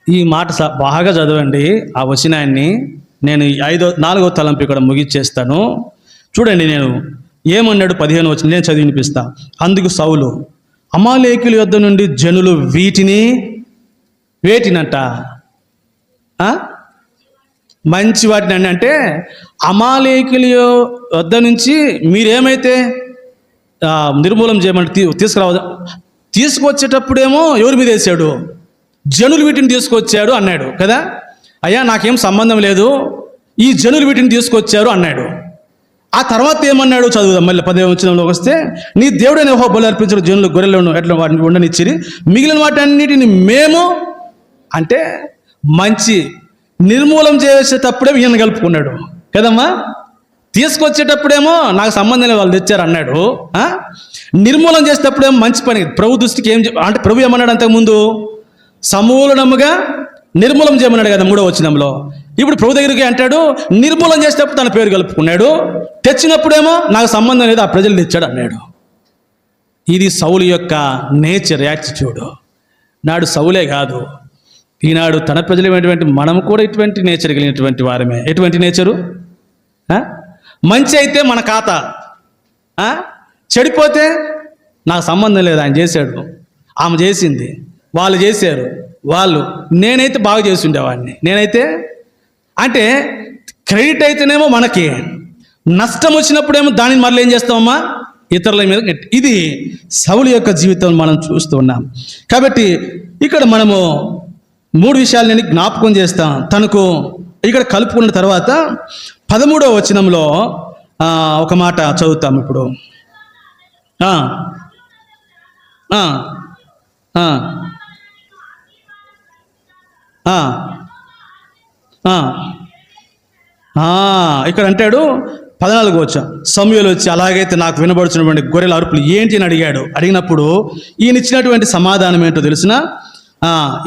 ఈ మాట బాగా చదవండి. ఆ వచనాన్ని నేను 4వ తలంపు ఇక్కడ ముగిచ్చేస్తాను. చూడండి, నేను ఏమన్నాడు 15వ వచనం నేను చదివి వినిపిస్తా. అందుకు సౌలు, అమాలేకుల యొద్ద నుండి జనులు వేటినంట మంచి వాటిని అంటే అమాలేకుల వద్ద నుంచి మీరేమైతే నిర్మూలం చేయమంటే తీసుకొచ్చేటప్పుడేమో ఎవరి మీద వేసాడు? జనులు వీటిని తీసుకొచ్చాడు అన్నాడు కదా. అయ్యా, నాకేం సంబంధం లేదు, ఈ జనులు వీటిని తీసుకొచ్చారు అన్నాడు. ఆ తర్వాత ఏమన్నాడు చదువుదాం. మళ్ళీ 10వ వచనంలోకి వస్తే, నీ దేవుడైన యెహోవా బలి అర్పించిన జనులు గొర్రెలను ఎట్లా వాటిని ఉండనిచ్చిరి, మిగిలిన వాటన్నిటిని మేము అంటే మంచి నిర్మూలం చేసేటప్పుడే ఈయన కలుపుకున్నాడు కదమ్మా. తీసుకొచ్చేటప్పుడేమో నాకు సంబంధం లేదు, వాళ్ళు తెచ్చారు అన్నాడు. నిర్మూలన చేసేటప్పుడేమో మంచి పని. ప్రభు దృష్టికి అంటే ప్రభు ఏమన్నాడు అంతకుముందు? సమూలనముగా నిర్మూలం చేయమన్నాడు కదా 3వ వచనంలో. ఇప్పుడు ప్రభు దగ్గరికి అంటాడు, నిర్మూలన చేసేటప్పుడు తన పేరు కలుపుకున్నాడు, తెచ్చినప్పుడేమో నాకు సంబంధం లేదు, ఆ ప్రజలు తెచ్చాడు అన్నాడు. ఇది సౌలు యొక్క నేచర్, యాటిట్యూడ్. నాడు సౌలే కాదు, ఈనాడు తన ప్రజలైనటువంటి మనం కూడా ఇటువంటి నేచర్ కలిగినటువంటి వారమే. ఎటువంటి నేచరు? మంచి అయితే మన ఖాతా, చెడిపోతే నాకు సంబంధం లేదు, ఆయన చేశాడు, ఆమె చేసింది, వాళ్ళు చేశారు, నేనైతే బాగా చేసి ఉండేవాడిని, నేనైతే అంటే క్రెడిట్ అయితేనేమో మనకి, నష్టం వచ్చినప్పుడేమో దానిని మళ్ళీ ఏం చేస్తామమ్మా? ఇతరుల మీద. ఇది సౌలు యొక్క జీవితం మనం చూస్తూ ఉన్నాం. కాబట్టి ఇక్కడ మనము 3 విషయాలు నేను జ్ఞాపకం చేస్తాం. తనకు ఇక్కడ కలుపుకున్న తర్వాత 13వ వచనంలో ఒక మాట చదువుతాం ఇప్పుడు. ఇక్కడ అంటాడు 14వ వచనం, సమూయేలు వచ్చి, అలాగైతే నాకు వినబడుతున్నటువంటి గొర్రెల అరుపులు ఏంటి అని అడిగాడు. అడిగినప్పుడు ఈయన ఇచ్చినటువంటి సమాధానం ఏంటో తెలిసిన,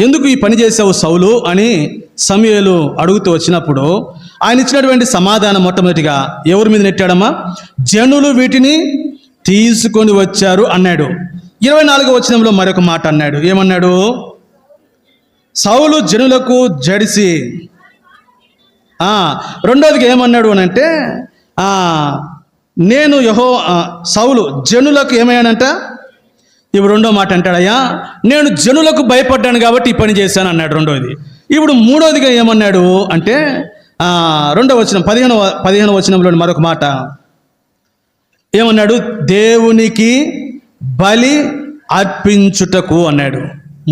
ఎందుకు ఈ పని చేసావు సౌలు అని సమూయేలు అడుగుతూ వచ్చినప్పుడు ఆయన ఇచ్చినటువంటి సమాధానం మొట్టమొదటిగా ఎవరి మీద నెట్టాడమ్మా? జనులు వీటిని తీసుకొని వచ్చారు అన్నాడు. 24వ వచనంలో మరొక మాట అన్నాడు. ఏమన్నాడు? సౌలు జనులకు జడిసి. రెండోదిగా ఏమన్నాడు అని అంటే నేను సౌలు జనులకు ఏమయ్యానంట? ఇప్పుడు రెండో మాట అంటాడయ్యా, నేను జనులకు భయపడ్డాను కాబట్టి ఈ పని చేశాను అన్నాడు రెండోది. ఇప్పుడు మూడోదిగా ఏమన్నాడు అంటే 2వ వచనం 15వ వచనంలోని మరొక మాట ఏమన్నాడు? దేవునికి బలి అర్పించుటకు అన్నాడు.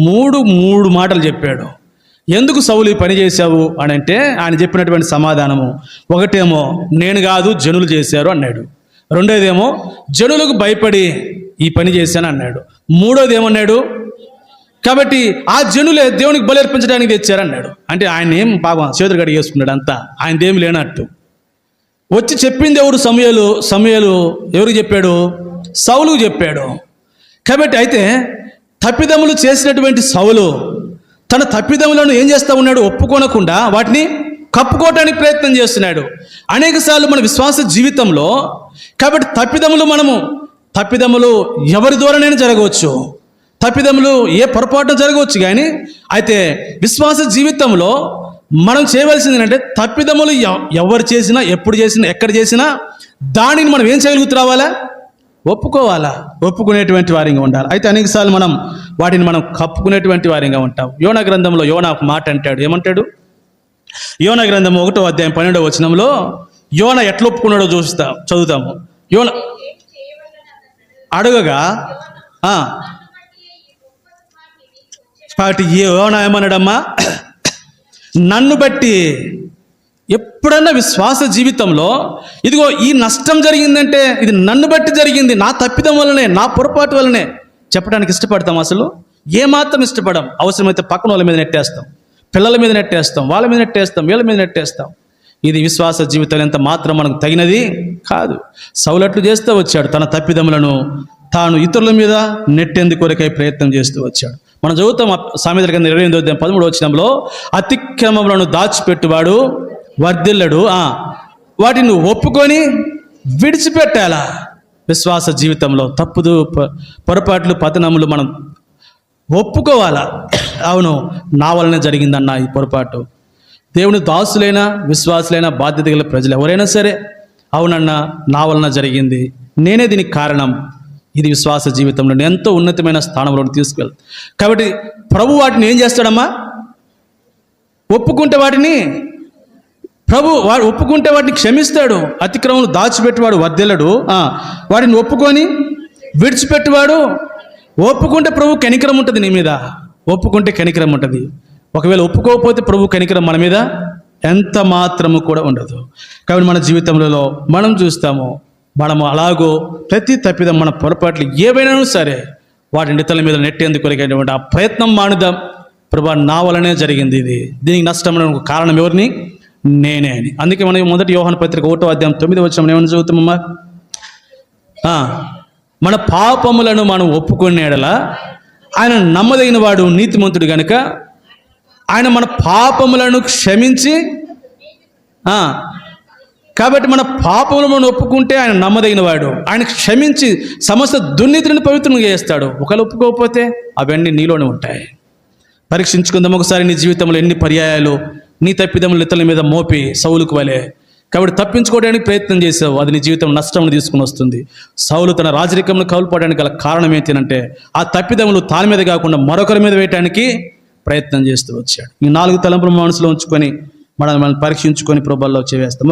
మూడు మాటలు చెప్పాడు. ఎందుకు సౌలు ఈ పని చేశావు అని అంటే ఆయన చెప్పినటువంటి సమాధానము ఒకటేమో నేను కాదు జనులు చేశారు అన్నాడు. రెండోదేమో జనులకు భయపడి ఈ పని చేశాను అన్నాడు. మూడోది ఏమన్నాడు? కాబట్టి ఆ జనులే దేవునికి బలి అర్పించడానికి తెచ్చారన్నాడు. అంటే ఆయన ఏం పాపం చేతులు కడిగి వేసుకున్నాడు, అంతా ఆయనదేమి లేనట్టు. వచ్చి చెప్పింది ఎవరు? సమూయేలు ఎవరికి చెప్పాడు? సౌలుకు చెప్పాడు. కాబట్టి అయితే తప్పిదములు చేసినటువంటి సౌలు తన తప్పిదములను ఏం చేస్తూ ఉన్నాడు? ఒప్పుకోనకుండా వాటిని కప్పుకోవటానికి ప్రయత్నం చేస్తున్నాడు అనేక సార్లు మన విశ్వాస జీవితంలో. కాబట్టి తప్పిదములు ఎవరి ద్వారానైనా జరగవచ్చు, తప్పిదములు ఏ పొరపాటున జరగవచ్చు. కానీ అయితే విశ్వాస జీవితంలో మనం చేయవలసింది ఏంటంటే తప్పిదములు ఎవరు చేసినా, ఎప్పుడు చేసినా, ఎక్కడ చేసినా దానిని మనం ఏం చేయగలుగుతూ రావాలా? ఒప్పుకునేటువంటి వారిగా ఉండాలి. అయితే అనేకసార్లు వాటిని మనం కప్పుకునేటువంటి వారిగా ఉంటాం. యోనా గ్రంథంలో యోనా ఒక మాట అంటాడు. ఏమంటాడు? యోనా గ్రంథం 1వ అధ్యాయం 12వ వచనంలో యోనా ఎట్లా ఒప్పుకున్నాడో చదువుతాము. యోనా అడగగా యోనా ఏమన్నాడమ్మా? నన్ను బట్టి. ఎప్పుడన్నా విశ్వాస జీవితంలో ఇదిగో ఈ నష్టం జరిగిందంటే ఇది నన్ను బట్టి జరిగింది, నా తప్పిదం వల్లనే, నా పొరపాటు వల్లనే చెప్పడానికి ఇష్టపడతాం? అసలు ఏమాత్రం ఇష్టపడం. అవసరమైతే పక్కన వాళ్ళ మీద నెట్టేస్తాం, పిల్లల మీద నెట్టేస్తాం, వాళ్ళ మీద నెట్టేస్తాం, వీళ్ళ మీద నెట్టేస్తాం. ఇది విశ్వాస జీవితం ఎంత మాత్రం మనకు తగినది కాదు. సౌలట్లు చేస్తూ వచ్చాడు, తన తప్పిదములను తాను ఇతరుల మీద నెట్టేందుకు కొరకై ప్రయత్నం చేస్తూ వచ్చాడు. మనం చదువుతాం సామెతల కింద 28వ అధ్యాయం 13వ వచనంలో అతిక్రమములను దాచిపెట్టువాడు వర్ధిల్లడు, వాటిని ఒప్పుకొని విడిచిపెట్టాలా. విశ్వాస జీవితంలో పొరపాట్లు, పతనములు మనం ఒప్పుకోవాలా. అవును, నా వలనే జరిగిందన్న ఈ పొరపాటు. దేవుని దాసులైనా, విశ్వాసులైనా, బాధ్యత గల ప్రజలు ఎవరైనా సరే, అవునన్నా నా వలన జరిగింది, నేనే దీనికి కారణం. ఇది విశ్వాస జీవితంలో ఎంతో ఉన్నతమైన స్థానంలో తీసుకెళ్తాం. కాబట్టి ప్రభు వాటిని ఏం చేస్తాడమ్మా? ఒప్పుకుంటే వాటిని క్షమిస్తాడు. అతిక్రమం దాచిపెట్టేవాడు వర్ధిల్లడు, వాటిని ఒప్పుకొని విడిచిపెట్టేవాడు. ఒప్పుకుంటే ప్రభు కనికరం ఉంటుంది నీ మీద, ఒప్పుకుంటే కనికరం ఉంటుంది. ఒకవేళ ఒప్పుకోకపోతే ప్రభు కనికరం మన మీద ఎంత మాత్రము కూడా ఉండదు. కాబట్టి మన జీవితంలో మనం చూస్తాము, మనము అలాగో ప్రతి తప్పిదం, మన పొరపాట్లు ఏవైనా సరే వాటిని ఇతరుల మీద నెట్టేందుకు కొరకైనటువంటి ఆ ప్రయత్నం మానుదాం. ప్రభు నా వలనే జరిగింది, దీనికి నష్టం కారణం ఎవరిని? నేనే అని. అందుకే మనం మొదటి యోహాను పత్రిక 1వ అధ్యాయం 9వ వచనం ఏమని చదువుతామమ్మా? మన పాపములను మనం ఒప్పుకునే యెడల ఆయన నమ్మదగిన వాడు, నీతిమంతుడు గనుక ఆయన మన పాపములను క్షమించి, కాబట్టి మన పాపములను మనం ఒప్పుకుంటే ఆయన నమ్మదగిన వాడు, ఆయన క్షమించి సమస్త దుర్నీతిని పవిత్రంగా చేస్తాడు. ఒకవేళ ఒప్పుకోకపోతే అవన్నీ నీలోనే ఉంటాయి. పరీక్షించుకుందాం ఒకసారి నీ జీవితంలో ఎన్ని పర్యాయాలు నీ తప్పిదములు ఇతరుల మీద మోపి సౌలుకు వలె. కాబట్టి తప్పించుకోవడానికి ప్రయత్నం చేసావు, అది నీ జీవితం నష్టం తీసుకుని వస్తుంది. సౌలు తన రాజరికంను కౌలుపోవడానికి గల కారణం ఏంటంటే ఆ తప్పిదములు తాని మీద కాకుండా మరొకరి మీద వేయటానికి ప్రయత్నం చేస్తూ వచ్చాడు. ఈ 4 తలంపులు మనసులో ఉంచుకొని మనం పరీక్షించుకొని ప్రభువులో చేవేస్తాం.